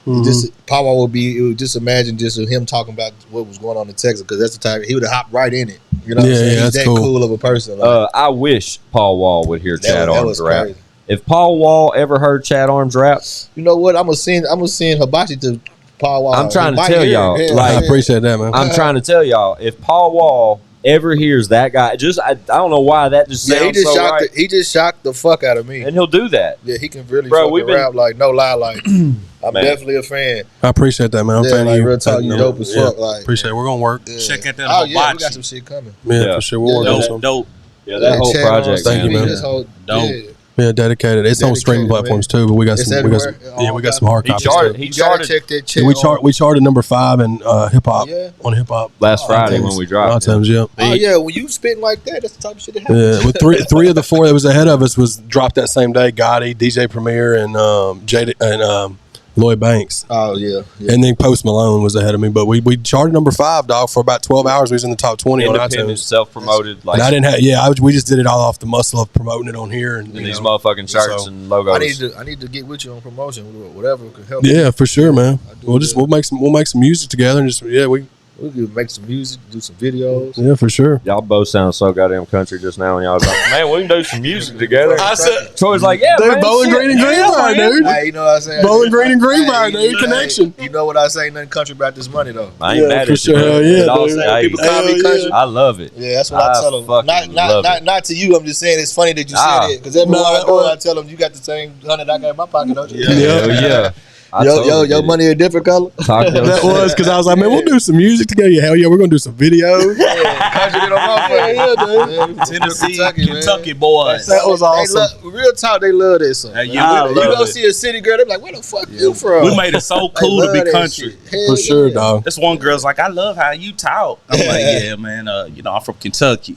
Just Power would be. It would just imagine just him talking about what was going on in Texas because that's the type he would have hopped right in it. You know, what I'm saying? He's that's that cool. cool of a person. Like, I wish Paul Wall would hear Chad that Arms was rap. crazy. If Paul Wall ever heard Chad Arms rap, you know what? I'm gonna send Hibachi to Paul Wall. I'm trying to He tell might hear y'all, it. like, I appreciate that, man. I'm trying to tell y'all, if Paul Wall ever hears that guy, I don't know why that just sounds he just so shocked. right. He just shocked the fuck out of me. And he'll do that. Yeah, he can really Bro, fucking rap. Like no lie, like I'm Man. definitely a fan. I appreciate that, man. I'm Yeah, fan of like you. real talk, you dope as fuck. Like Appreciate it. We're gonna work. yeah. Check out that Oh yeah, we Hibachi. got some shit coming. Yeah, for sure. We'll work on Dope, something. dope. Yeah, that whole Chad project. Arms Thank you, TV, man. this whole- Dope. yeah. Yeah, dedicated. It's on streaming Dedicated, platforms man. too, but we got It's some. We got some. everywhere. Yeah, we got some hard He copies. charted. too. He You gotta charted check that shit. We charted number 5 in hip hop Yeah. on hip hop. last Friday when we dropped. Times, yeah. Oh yeah, when you spitting like that, that's the type of shit that happens. Yeah, with three of the 4 that was ahead of us was dropped that same day. Gotti, DJ Premier, and Jada and Lloyd Banks. Oh yeah, yeah. And then Post Malone was ahead of me, but we charted number 5, dog, for about 12 hours. We was in the top 20 on Independent, iTunes. self-promoted. Like, And I didn't have, we just did it all off the muscle of promoting it on here and you these know. motherfucking shirts So, and logos. I need to get with you on promotion, whatever can help. Yeah, for sure, man. do that. We'll make some music together and just We could make some music, do some videos. yeah, for sure. Y'all both sound so goddamn country just now, and y'all was like, man, we can do some music together. I said, Troy's like, yeah, dude, man, Bowling shit. Green and Greenbrier, dude. Hey, you know what I say? Bowling Green and Greenbrier, dude. Connection. You know what I say? Nothing country about this money though. I ain't Yeah, mad for at you, sure. bro. Hell yeah, It all dude. sound- People hey, call me country. I love it. Yeah, that's what I tell them. fucking love it. Not to you. I'm just saying it's funny that you Ah. said it because everywhere No, I go, I tell them you got the same 100 I got in my pocket, don't you? Yeah. Hell yeah. I totally Your get it. money a different color. Talk your That shit. was because I was like, man, we'll do some music together. Yeah, hell yeah, we're gonna do some videos. Country get on my phone. Yeah, dude. Tennessee, man. Kentucky boys. That was awesome. Real talk, they love that song. Yeah, you we love go it. see a city girl, they're like, "Where the fuck you from?" We made it so They cool to love be that country. shit. Hell For sure, yeah. dog. This one girl's like, I love how you talk. I'm like, yeah, man. I'm from Kentucky.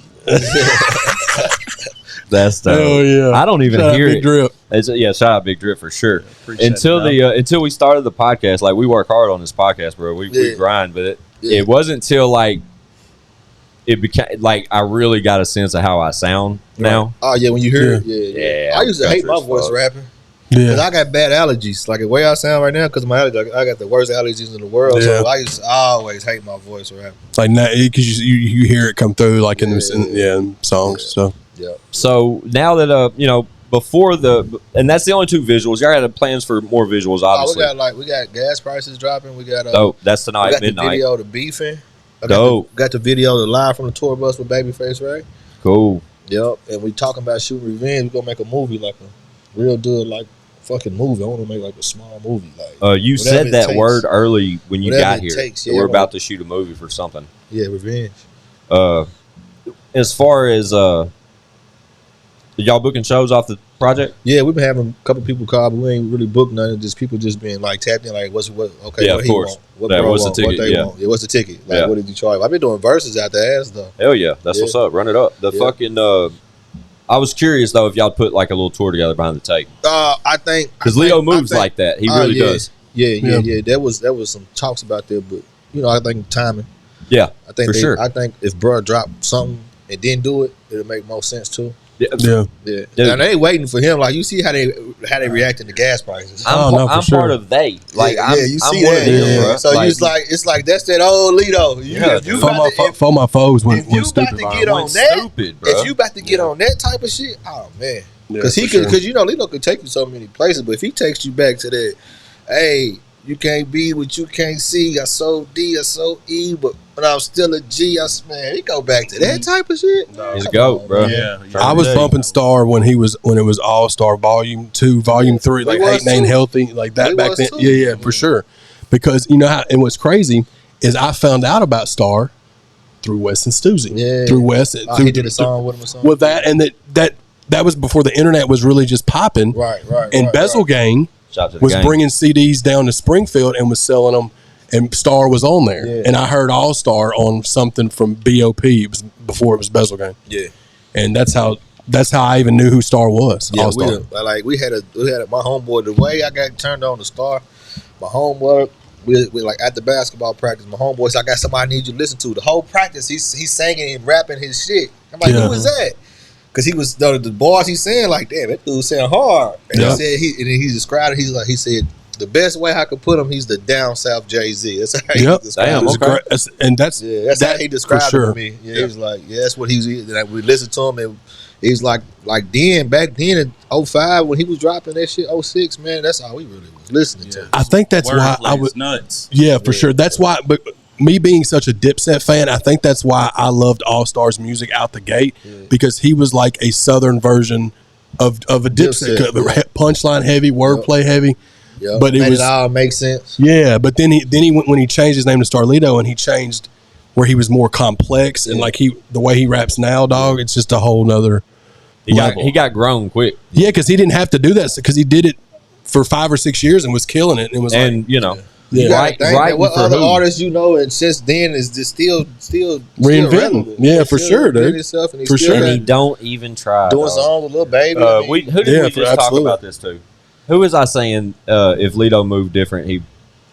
That's dope. Hell yeah. I don't even Shout out hear Big it. Drip. Shout out Big Drip for sure. Appreciate Until it, until we started the podcast, like we work hard on this podcast, bro. We Yeah. grind, but Yeah. it wasn't until like it became like I really got a sense of how I sound now. Oh yeah, when you hear it, yeah. Yeah, I used to hate my country as voice fuck. rapping because Yeah. I got bad allergies. Like the way I sound right now, because my allergies, I got the worst allergies in the world. Yeah. So I used to always hate my voice rapping. Like because you hear it come through like in in songs. So Yeah. So now that before and that's the only 2 visuals. Y'all had plans for more visuals, Oh, obviously. we got gas prices dropping. We got Dope. That's we tonight, got the midnight. video to beefing. Dope. Got the video to live from the tour bus with Babyface Ray. Cool. Yep. And we talking about shooting revenge. We're gonna make a movie, like a real good like fucking movie. I want to make like a small movie. Like You whatever said it that takes. word early when you Whatever got it here. takes, that yeah, we're I'm about like- to shoot a movie for something. Yeah, revenge. As far as y'all booking shows off the project? Yeah, we've been having a couple people call, but we ain't really booked nothing. Just people just being like tapped in, like, okay, Yeah, what of he course. want, what Yeah, bro what's the want, ticket? what they Yeah. want. Yeah, what's the ticket? Like, Yeah. what did you charge? I've been doing verses out the ass though. Hell yeah, that's Yeah. what's up. Run it up. The Yeah. fucking. I was curious though if y'all put like a little tour together behind the tape I think because Leo moves like that. He really does. Yeah. There was some talks about that, but I think timing. Yeah, I think for sure. I think if bro dropped something and didn't do it, it'll make more sense too. Yeah. yeah. Yeah, Dude. and they waiting for him. Like you see how they reacting to gas prices. I'm, Oh, no, for I'm sure. part of they. Like yeah, I'm, you I'm see one that. of them, Yeah. bro. So it's like that's that old Leto. Yeah, If you For about to- for my foes when if you about stupid. to vibe. get on Went that, stupid, bro. if you about to get on that type of shit, oh man, Yeah, because for sure. because Lito could take you so many places, but if he takes you back to that, hey, you can't be what you can't see. I sold D, I sold E, but when I'm still a G, man, he go back to that type of shit. He's a Come goat, on, bro. man. Yeah. I was bumping Star when it was All Star Volume 2, Volume 3, like was Hate and Ain't too. Healthy, like that We back was then. too. Yeah, for sure. Because you know how, and what's crazy is I found out about Star through Wes and Stuzy. Yeah. Through Wes. Oh, through, he did a song with him or something. with that, and that was before the internet was really just popping. Right. And Bezel right. Gang Shout out to the was gang. bringing CDs down to Springfield and was selling them, and Star was on there. Yeah. And I heard All Star on something from BOP. It was before it was Bezel Gang. Yeah. And that's how I even knew who Star was. Yeah, All Star. we had my homeboy. The way I got turned on to Star, my homeboy. We like at the basketball practice. My homeboy said, "I got somebody I need you to listen to." The whole practice, he's singing and rapping his shit. I'm like, Yeah. who was that? Because he was the bars he's saying like, damn, that dude saying hard. And Yeah. he said he described it. He said the best way I could put him, he's the down south Jay-Z. That's how he described Damn, him. okay. That's how he described sure. him to me. Yeah, he was like, yeah, that's what he was. Like, we listened to him, and he was like back then in 05 when he was dropping that shit, 06, man, that's all we really was listening to. I think that's why I would. Nuts. Yeah, for sure. That's why. But me being such a Dipset fan, I think that's why I loved All Star's music out the gate because he was like a southern version of a Dipset, punchline heavy, wordplay heavy. Yep. But it all makes sense. Yeah, but then he went when he changed his name to Starlito and he changed where he was more complex and like the way he raps now, dog. It's just a whole nother. He got grown quick. Yeah, because he didn't have to do that because he did it for 5 or 6 years and was killing it. And was right. What other artists and since then is just still reinventing? Yeah, for sure, dude. For sure, and he don't even try doing songs with Lil Baby. Who did we just talk about this to? Who was I saying? If Lito moved different,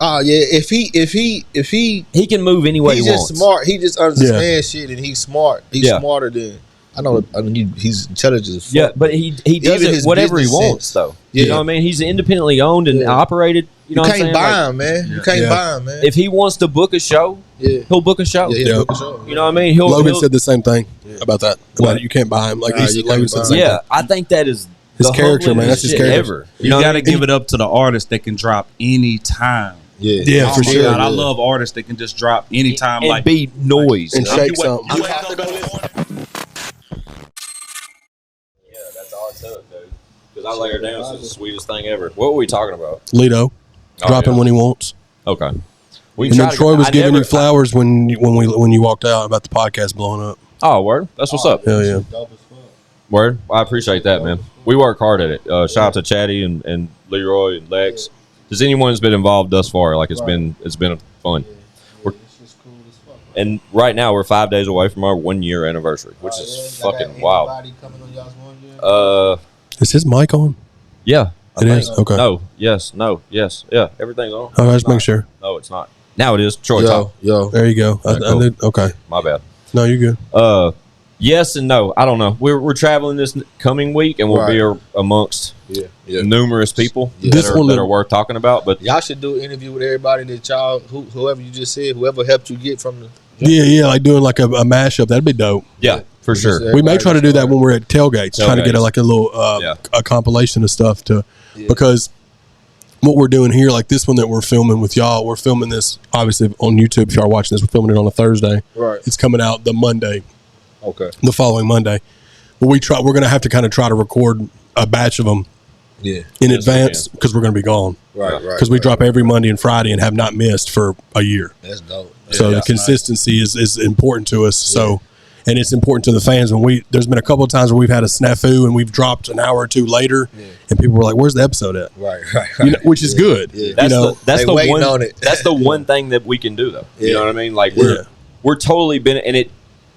if he can move any way he wants. He's just smart. He just understands shit, and he's smart. He's smarter than. I mean, he's intelligent as fuck. Yeah, but he does it whatever he wants, though. Yeah. You know what I mean? He's independently owned and operated. You know what I'm saying? You can't buy him, man. You can't buy him, man. If he wants to book a show, he'll book a show. Yeah, book a show. You know what I mean? Logan said the same thing about that. About it. You can't buy him. Like Logan said the same thing. I think that is his character, man. That's his character. Ever. You got to give it up to the artist that can drop any time. Yeah, for sure. God, I love artists that can just drop anytime, and be noise and shake something. That's all it took, dude. Because I lay her down, so it's the sweetest thing ever. What were we talking about? Lito dropping when he wants. Okay. And then Troy was giving you flowers when you walked out about the podcast blowing up. Oh, word. That's what's up. Hell yeah. Word. I appreciate that, man. We work hard at it. Shout out to Chatty and Leroy and Lex. Does anyone that's been involved thus far? Like it's been fun. And right now we're 5 days away from our 1 year anniversary, which is fucking wild. Is his mic on? Yeah, it is. Okay. No. Yes. No. Yes. Yeah. Everything's on. Okay, just make sure. No, it's not. Now it is. Troy, talk. There you go. Cool. Okay. My bad. No, you're good. Yes and no. I don't know. We're traveling this coming week, and we'll be amongst numerous people that are worth talking about. But y'all should do an interview with everybody that y'all, whoever you just said, whoever helped you get from the. Yeah, like doing like a mashup. That'd be dope. Yeah, for sure. We may try to do that when we're at tailgates. Trying to get a little a compilation of stuff because what we're doing here, like this one that we're filming with y'all, we're filming this obviously on YouTube. If y'all are watching this, we're filming it on a Thursday. Right. It's coming out the Monday. Okay. The following Monday. But we're going to have to kind of try to record a batch of them in advance because we're going to be gone. Right. Because we drop every Monday and Friday and have not missed for a year. That's dope. So the consistency is important to us. So, and it's important to the fans. There's been a couple of times where we've had a snafu and we've dropped an hour or two later and people were like, where's the episode at? Right. Which is good. Yeah. That's the one thing that we can do though. You know what I mean? Like we're totally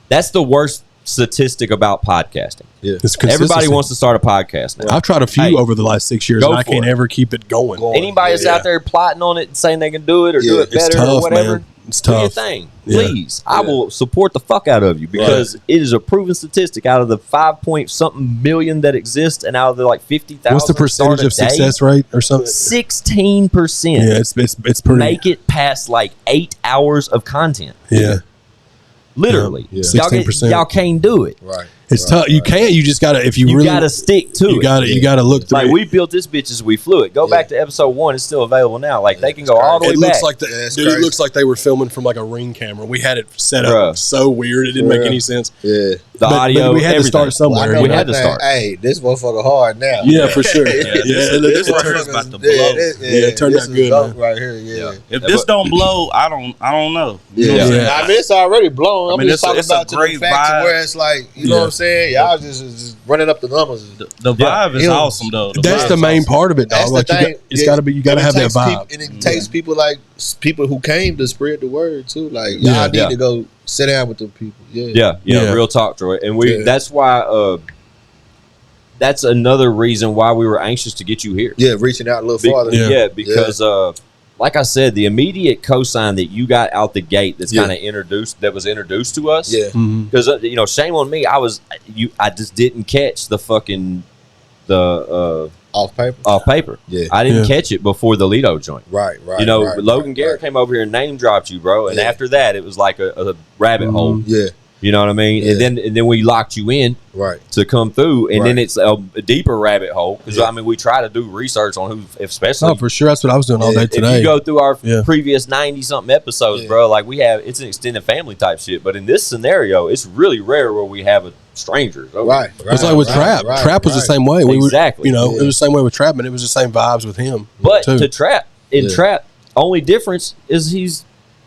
that's the worst statistic about podcasting. Yeah. Everybody wants to start a podcast now. I've tried a few over the last 6 years and I can't ever keep it going. Anybody that's out there plotting on it and saying they can do it or do it better or whatever, man. It's tough. Do your thing. Please. I will support the fuck out of you because it is a proven statistic out of the 5-point-something million that exist and out of the like 50,000. What's the percentage of success rate or something? 16%. Yeah, it's pretty. Make it past like 8 hours of content. Yeah. Literally. 16%. Y'all can't do it. Right. It's tough. You can't. You just gotta. If you really gotta stick to it. You gotta look through. Like we built this bitch as we flew it. Go back to episode 1. It's still available now. Like they can go all the way back. It looks like they were filming from like a Ring camera. We had it set up so weird. It didn't make any sense. Yeah. The audio. But we had to start somewhere. We had to start. Hey, this motherfucker hard now. Yeah, for sure. This motherfucker's about to blow. It turned out good, man. Right here. Yeah. If this don't blow, I don't know. Yeah. I mean, it's already blown. I'm just talking about a great the fact where it's like, you know what I'm saying? Y'all just running up the numbers. The vibe is awesome though. That's the main part of it, dog. Like it's got to be. You got to have that vibe. And it takes people who came to spread the word too. Like y'all need to go sit down with them people. Yeah. Real talk, Troy. And that's why. That's another reason why we were anxious to get you here. Yeah, reaching out a little farther. Because like I said, the immediate cosign that you got out the gate that's kind of was introduced to us. Yeah. Because shame on me, I just didn't catch the Off paper. Off paper. Yeah. I didn't catch it before the Lido joint. Right. You know, Logan Garrett came over here and name dropped you, bro. And after that, it was like a rabbit hole. Yeah. You know what I mean? Yeah. And then we locked you in to come through, and then it's a deeper rabbit hole because I mean we try to do research on who, especially. Oh, for sure, that's what I was doing all day today. If you go through our previous 90-something episodes, bro, like it's an extended family type shit. But in this scenario, it's really rare where we have a stranger. Right. It's like with Trap. Trap was the same way. Exactly. It was the same way with Trap, and it was the same vibes with him. But to Trap, Trap, only difference is he's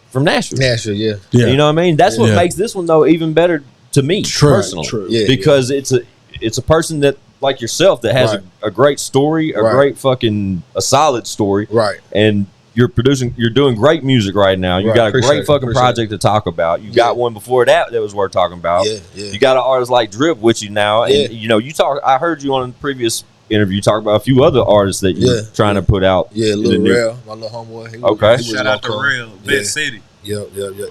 from Nashville. Yeah. You know what I mean? That's what makes this one though even better to me personally. Because it's a person that like yourself that has a great story, a great fucking solid story. Right. And you're doing great music right now. You got a great fucking project to talk about. You got one before that was worth talking about. Yeah. You got an artist like Drip with you now. And you know, I heard you on a previous interview talk about a few other artists that you're trying to put out. Yeah, Lil Rel, my little homeboy. Shout out to Rel, Vet City. Yeah.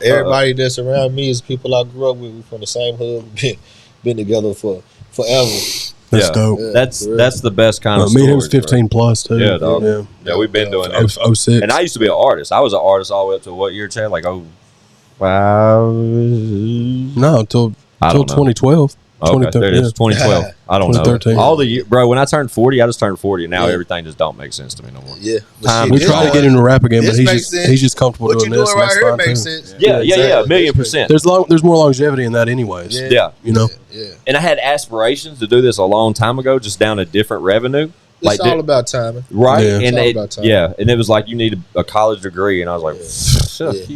Everybody that's around me is people I grew up with. We from the same hood. Been together for forever. That's dope. That's the best kind of me story. and him was 15 plus too. Yeah, dog. Yeah, we've been doing that. 06. And I used to be an artist. I was an artist all the way up to what year, Chad? Like, no, until 2012. Okay, there it is. 2012. I don't know. All the year, bro. When I turned 40, I just turned 40, and now everything just don't make sense to me no more. Yeah, we try to get into rap again, but he's just comfortable doing this. What you doing right here makes sense. Yeah, $1,000,000%. There's more longevity in that, anyways. Yeah, you know. Yeah. And I had aspirations to do this a long time ago, just down a different revenue. It's all about timing, right? Yeah. And and it was like you need a college degree, and I was like,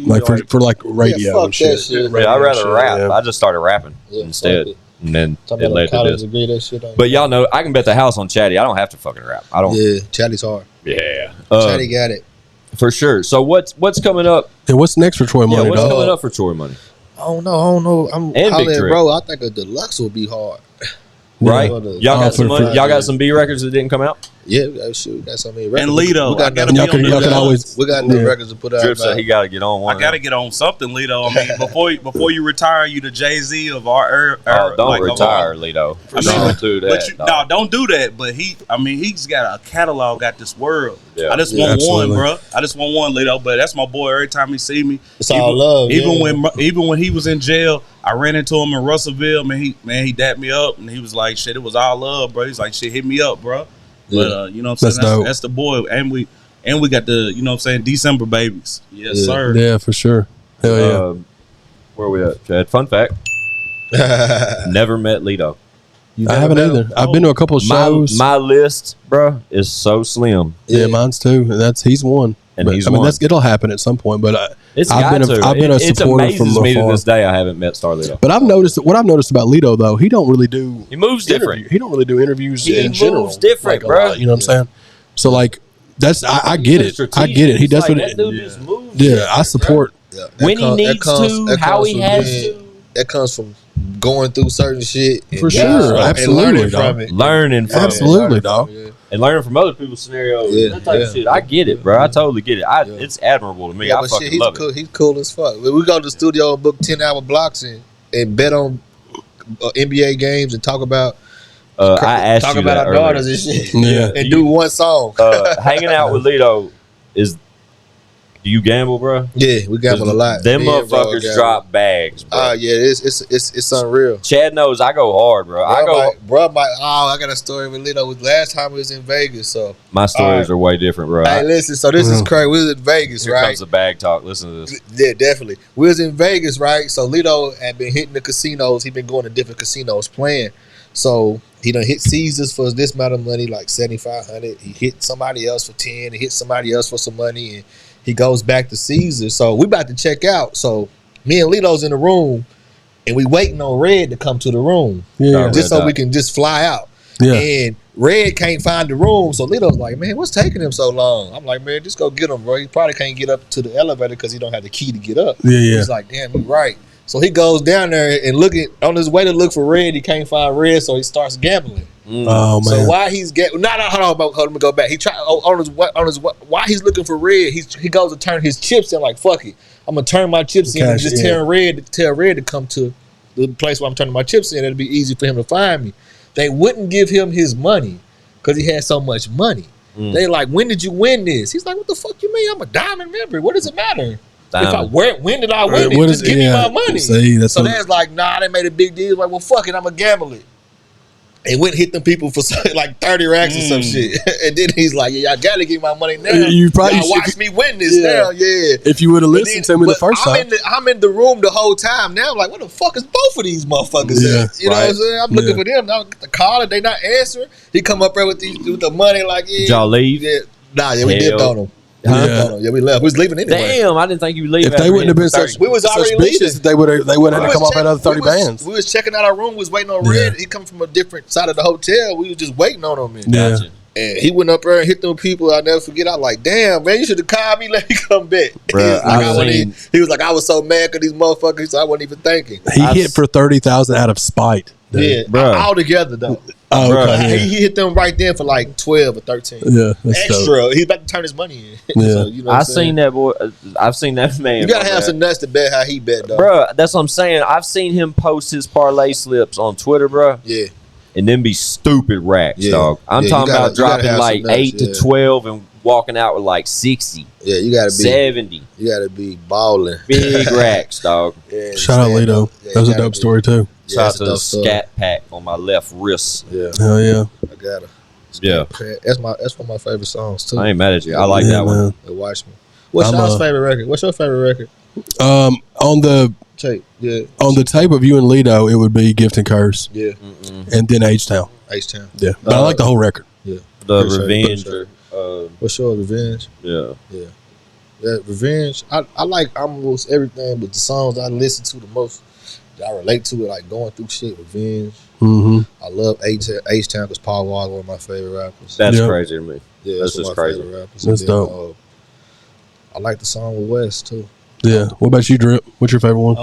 like for like radio and shit. I'd rather rap. Yeah. I just started rapping instead. And then it led to this. Degree, but y'all know, I can bet the house on Chatty. I don't have to fucking rap. I don't. Yeah, Chatty's hard. Yeah. Chatty got it. For sure. So what's coming up? And what's next for Troy Money? What's coming up for Troy Money? I don't know. I'm hollering, bro. I think a deluxe will be hard. Right? Y'all got some B records that didn't come out? Yeah, we got some records. And Lido, we got new records to put out. Drip said he got to get on one. I got to get on something, Lido. I mean, before you retire, you the Jay-Z of our era. Don't retire, Lido. Don't do that. Don't do that. But he's got a catalog at this world. Yeah. I just want one, bro. I just want one, Lido. But that's my boy. Every time he see me, it's all love. Even when he was in jail, I ran into him in Russellville. He dapped me up, and he was like, "Shit, it was all love, bro." He's like, "Shit, hit me up, bro." But you know what I'm saying? That's the boy. And we got the, you know what I'm saying, December babies. Yes, sir. Yeah, for sure. Hell yeah. Where we at, Chad? Fun fact. Never met Lido. I haven't either. I've been to a couple of shows. My list, bro, is so slim. Yeah, mine's too. He's one. And he's one. It'll happen at some point, but I've been a supporter from afar. To this day I haven't met Starlito. But what I've noticed about Lido though, he don't really do. He moves different. He don't really do interviews in general. He moves different, bro. You know what I'm saying? So like that's I get it. I get it. He does what it. Yeah, I support when he needs to, how he has to. That comes from going through certain shit for sure. Absolutely, learning from absolutely, dog. And learning from other people's scenarios, that type of shit. I get it, bro. I totally get it. It's admirable to me. Yeah, I fucking love it. He's cool as fuck. We go to the studio and book 10-hour blocks and bet on NBA games and talk about I asked you about our earlier. daughters and shit. Yeah, and do one song. Hanging out with Lido is. Do you gamble, bro? Yeah, we gamble a lot. Them motherfuckers drop bags, bro. Yeah, it's unreal. Chad knows I go hard, bro. I got a story with Lido. Last time we was in Vegas, so my stories are way different, bro. Hey, listen. So this is crazy. We was in Vegas, Here right? comes the bag talk. Listen to this. Yeah, definitely. We was in Vegas, right? So Lido had been hitting the casinos. He been going to different casinos playing. So he done hit Caesars for this amount of money, like $7,500. He hit somebody else for 10. He hit somebody else for some money, and he goes back to Caesars. So we about to check out. So me and Lido's in the room, and we waiting on Red to come to the room, just so we can just fly out. Yeah. And Red can't find the room, so Lido's like, "Man, what's taking him so long?" I'm like, "Man, just go get him, bro. He probably can't get up to the elevator because he don't have the key to get up." Yeah. He's like, "Damn, you're right." So he goes down there and on his way to look for Red. He can't find Red, so he starts gambling. Oh man! So while he's hold on, let me go back. He try while he's looking for Red, he goes to turn his chips in. Like, fuck it, I'm gonna turn my chips in and just tell Red to come to the place where I'm turning my chips in. It'll be easy for him to find me. They wouldn't give him his money, because he had so much money. They like, when did you win this? He's like, what the fuck you mean? I'm a diamond member. What does it matter? When did I win it? Just give me my money. See, so that's like, nah, they made a big deal. Like, well, fuck it, I'm gonna gamble it. And went and hit them people for like 30 racks or some shit. And then he's like, yeah, y'all gotta give me my money now. You probably y'all watch me win this now, yeah. If you would have listened to me the first time. I'm in the room the whole time now. I'm like, what the fuck is both of these motherfuckers at? You know what I'm saying? I'm looking for them. Now the caller, they not answering. He come up there with the money like, yeah. Did y'all leave? Yeah. Nah, yeah, we dipped on him. Yeah, we left. We was leaving anyway. Damn, I didn't think you would leave. If they wouldn't have been such, we was already leaving. They would have had to come off another 30 bands. We was checking out our room. We was waiting on Red. He come from a different side of the hotel. We was just waiting on him. And he went up there and hit them people. I'll never forget. I was like, damn, man, you should have called me. Let me come back. He was like, I was so mad because these motherfuckers, so I wasn't even thinking. He hit for 30,000 out of spite. Yeah, all together though. Oh, okay. He hit them right then for like 12 or 13. Yeah, extra. He's about to turn his money in. Yeah. So, you know I've seen that boy. I've seen that man. You gotta have some nuts to bet how he bet, though. Bro, that's what I'm saying. I've seen him post his parlay slips on Twitter, bro. Yeah. And then be stupid racks, dog. I'm talking about dropping like 8 to 12 and walking out with like 60. Yeah, you gotta be 70. You gotta be balling. Big racks, dog. Yeah, shout out Lito. That was a dope story too. Shout out to the scat pack on my left wrist. Yeah. Hell yeah. I got it. Yeah. That's one of my favorite songs too. I ain't mad at you. I like that one. Watch Me. What's your favorite record? What's your favorite record? On the tape, on the tape of you and Lito, it would be Gift and Curse. Yeah. And then H-Town. H-Town. Yeah. But I like the whole record. Yeah. The Revenge. What's your Revenge? Yeah. Yeah. That Revenge. I like almost everything, but the songs I listen to the most, I relate to it, like going through shit. Revenge. I love H-Town because Paul Wall is one of my favorite rappers. That's crazy to me. Yeah, that's just crazy. That's dope. I like the song with West too. Yeah. What about you, Drip? What's your favorite one?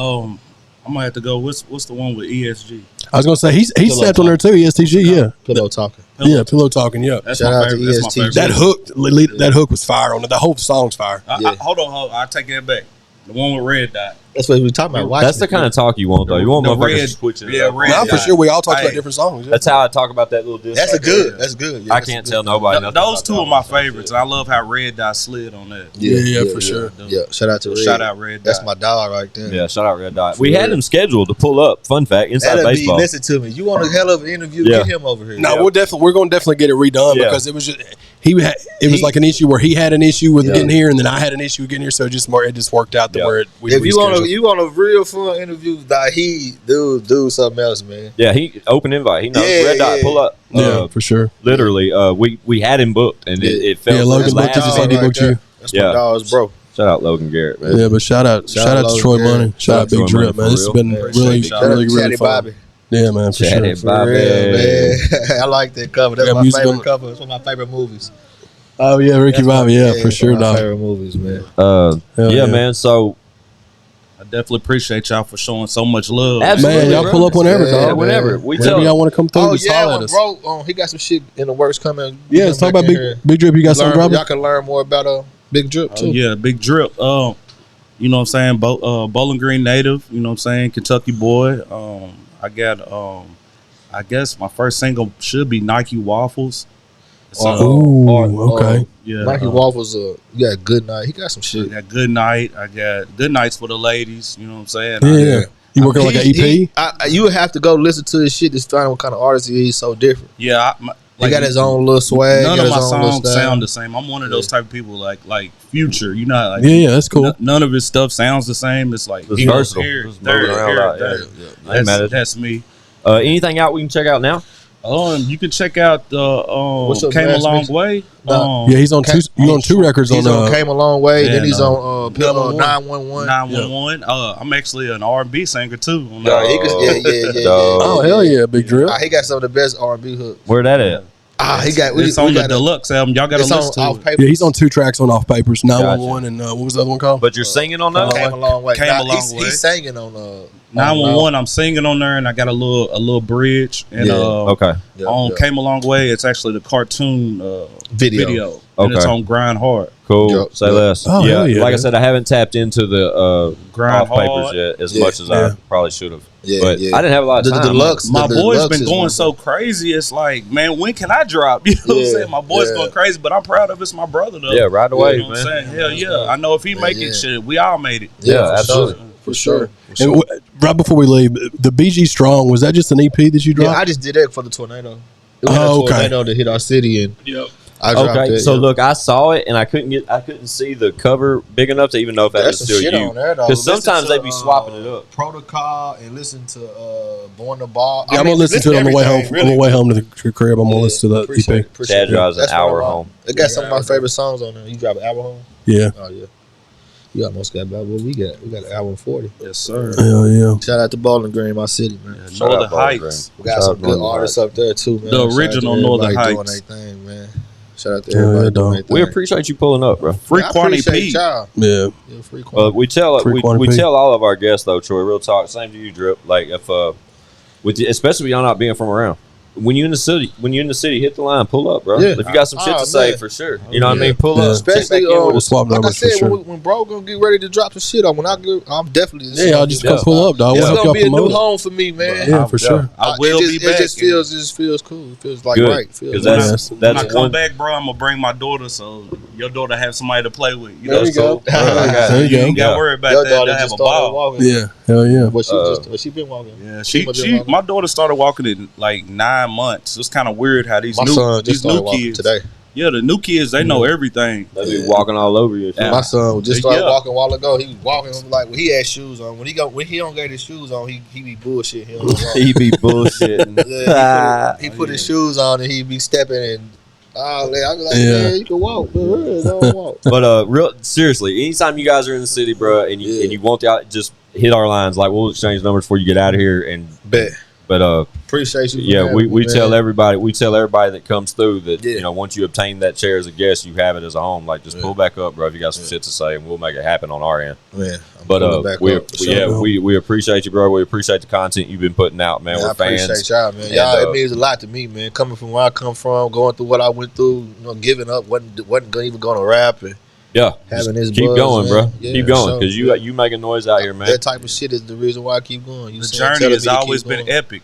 I'm gonna have to go. What's the one with ESG? I was gonna say he stepped on there too. ESTG, yeah. Pillow Talking. Yeah, Pillow Talking. Yeah. That's Shout my out favorite. to That's my ESTG. favorite. That hook was fire on it. The whole song's fire. Hold on. I take that back. The one with Red Dot. That's what we talking about. That's the kind of talk you want, though. You want motherfuckers switching it up. Nah, for sure. We all talk about different songs. Yeah. That's how I talk about that little disc. That's good. That's good. Yeah, I can't tell nobody nothing. Those two are my favorites, and I love how Red Dot slid on that. Yeah, for sure. Yeah, shout out to Red. Shout out Red Dot. That's my dog right there. Yeah, shout out Red Dot. We had him scheduled to pull up. Fun fact, Inside Baseball. Listen to me. You want a hell of an interview? Get him over here. No, we're going to definitely get it redone because it was just it was like an issue where he had an issue with getting here, and then I had an issue with getting here, so it just worked out to where we if you want a real fun interview, he do something else, man. Yeah, he open invite. He knows Red Dot pull up. Yeah, for sure. Literally, we had him booked, and it felt. Yeah, Logan booked you. Just like he booked you. That's my dog's bro. Shout out Logan Garrett, man. Yeah, but shout out to Troy Money. Shout out Big Drip, man. This has been really fun. Yeah, man, for sure. Man. I like that cover. That's my favorite cover. It's one of my favorite movies. Oh yeah, Ricky Bobby. Yeah, for sure. My favorite movies, man. Man. So I definitely appreciate y'all for showing so much love. Absolutely, man. Y'all pull up whenever, dog. Whenever. Whenever y'all want to come through. Oh yeah, bro. He got some shit in the works coming. Yeah, let's talk about Big Drip. You got something dropping? Y'all can learn more about Big Drip too. Yeah, Big Drip. You know what I'm saying? Bowling Green native. You know what I'm saying? Kentucky boy. I got. I guess my first single should be Nike Waffles. Okay. Yeah, Nike Waffles. You got Good Night. He got some shit. I got Good Night. I got Good Nights for the ladies. You know what I'm saying? Yeah. You working on like an EP? You would have to go listen to his shit to find what kind of artist he is. So different. Yeah. He got his own little swag. None of my songs sound the same. I'm one of those type of people like Future. You know, like that's cool. None of his stuff sounds the same. It's like it's versatile. That's me. Anything out we can check out now? You can check out Came a Long Way. He's on two records. He's on Came a Long Way. Then he's on 911. 911. I'm actually an R&B singer too. Oh hell yeah, Big Drip. He got some of the best R&B hooks. Where that at? It's on the deluxe album. Y'all got to listen to it. Yeah, he's on 2 tracks on Off Papers, 911 and what was the other one called? But you're singing on that? Came a Long way. Came a long way. He's singing on 911. I'm singing on there, and I got a little bridge. And Okay. Came a long way. It's actually the cartoon video. And it's on Grind Hard. Cool. Yep. Say less. Oh, yeah. yeah. Like I said, I haven't tapped into the Grind off papers Hard. yet as much as I probably should have. Yeah, But yeah. I didn't have a lot of The time. deluxe. My the boy's deluxe been is going one so crazy. It's like, man, when can I drop? You know what I'm Yeah, saying? My boy's yeah. going crazy, but I'm proud of it. It's my brother, though. Yeah, right away, You know what I'm man. saying? Hell yeah. I know if he make yeah. it, shit, we all made it. Yeah, for absolutely. sure. For sure. And right before we leave, the BG Strong, was that just an EP that you Yeah, dropped? I just did that for the tornado. It was Oh, a tornado that hit our city, and I dropped Okay, it. so yeah. look, I saw it and I couldn't see the cover big enough to even know if that There's was some still shit you. on there, though. Because Listen sometimes to, they be swapping it up. Protocol and listen to Born the Ball. Yeah, I'm gonna listen to it on the way home. On the way home to the crib, I'm gonna listen to the EP. Chad drives an That's hour one of my- home. It got some of my favorite songs on there. You drive an hour home? Yeah. Oh yeah. You almost got about what we got. We got an hour and 40. Yes, sir. Hell yeah. Shout out to Bowling Green, my city, man. Shout Northern out Bowling Heights. We got some good artists up there too, man. The Shout out to original everybody Northern doing Heights. their thing, man. Shout out to Yeah, everybody yeah, doing dog. their thing. We appreciate you pulling up, bro. Free I Quantity appreciate P. y'all. Yeah. Yeah, free quantity. We tell Free we Quantity P. tell all of our guests though, Troy. Real talk. Same to you, Drip. Like if especially with y'all not being from around. When you're in the city, hit the line, pull up, bro. Yeah. If you got some shit Oh, to say, man. for sure. You know what I Yeah. mean? Pull Yeah. up. Especially, Check back in with We'll us. swap like I numbers for said, sure. when bro gonna get ready to drop some shit on, I'm definitely. Yeah, y'all just come pull up, dog. It's We'll help gonna y'all be a new promote it. home for me, man. Yeah, for sure. I will be back. It just feels cool. It feels like Good. right. Feels 'Cause like that's When I that's come one. back, bro, I'm gonna bring my daughter, so your daughter have somebody to play with. You know, There you go. Bro, I got There it. you you ain't go. got to worry about Your that. daughter They have just a started ball. walking. Yeah. Hell yeah. But she been walking. Yeah, She must been she walking. my daughter started walking in like 9 months. It's kind of weird how these My son these just started new walking kids today. Yeah, the new kids they know everything. They be walking all over you. Yeah. My son just started Yeah. walking a while ago. He was walking like when he had shoes on. When he don't get his shoes on, he be bullshit. He don't walk. He be bullshitting. Yeah, he put his shoes on and he be stepping and I be like, Yeah. man, you can walk, man. Don't walk. But real seriously, anytime you guys are in the city, bro, and you want the just hit our lines. Like we'll exchange numbers before you get out of here. And Bet. but Appreciate you. for yeah, having we me, tell man. everybody that comes through that Yeah. you know once you obtain that chair as a guest, you have it as a home. Like just pull back up, bro. If you got some shit to say, and we'll make it happen on our end. Man, I'm But pulling back we up for sure. we appreciate you, bro. We appreciate the content you've been putting out, man. I We're appreciate fans. y'all, man. And, Y'all, it means a lot to me, man. Coming from where I come from, going through what I went through, giving up, wasn't even going to rap, and Yeah, having just this keep buzz, going, man. bro. Yeah, keep going so, because you making noise out here, man. that type of shit is the reason why I keep going. You The saying, journey telling has me to always keep been going. epic.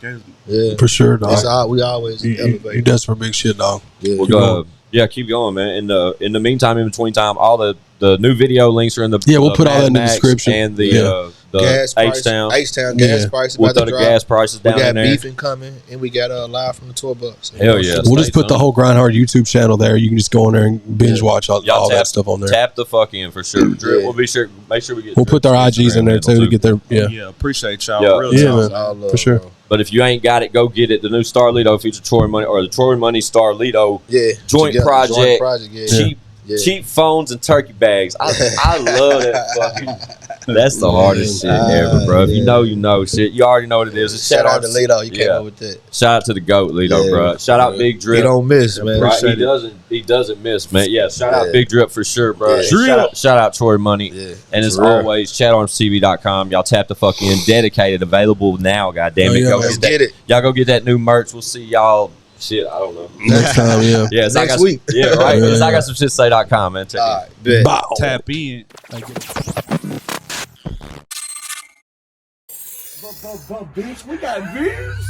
Yeah, For sure, dog. we always You elevate. desperate big shit, dog. Yeah. Well, yeah, keep going, man. In the meantime, in between time, all the new video links are in the Yeah, we'll put all that in the Mad Max description. and the Yeah. gas price, H-Town. H-Town gas Yeah. price. We'll about throw to the drop. gas prices We down got in there. beefing coming, and we got live from the tour bus. Hell yeah. We'll just Stay put the tuned. whole Grind Hard YouTube channel there. You can just go in there and binge Yeah. watch all Y'all that stuff on there. Tap the fuck in for sure. Drip, Yeah. we'll make sure we get. We'll put their Drip's IGs in Instagram there handle too to get their Yeah, appreciate y'all. Yeah. Real Yeah, talk. man. All love, For sure. bro. But if you ain't got it, go get it. The new Starlito feature Troy Money or the Troy Money Starlito Yeah, Joint together, project. Joint project. Yeah. cheap Yeah. cheap phones and turkey bags. I love that fucking. That's the hardest shit ever, bro. If you yeah. know, you know. Shit, you already know what it is. It's Shout out to Arms- Lito. You came Yeah. up with that. Shout out to the GOAT, Lito, Yeah. bro. Shout out Big Drip. He don't miss, man. Right, Appreciate it. he doesn't miss, man. Yeah, shout out Yeah. Big Drip for sure, bro. Yeah. And shout out Troy Money. Yeah. And as For real. always, ChadArmesTV.com. Y'all tap the fuck in. Dedicated, available now, goddamn Oh, it. yeah, Go man. Let's get that. get it. Y'all go get that new merch. We'll see y'all. Shit, I don't know. next time. Yeah. Yeah, it's I Next got, week. Yeah, right. Yeah, It's I yeah. got some shit to say.com, man. Check it All out. right, bet. Bow. Tap in. But bitch, we got views.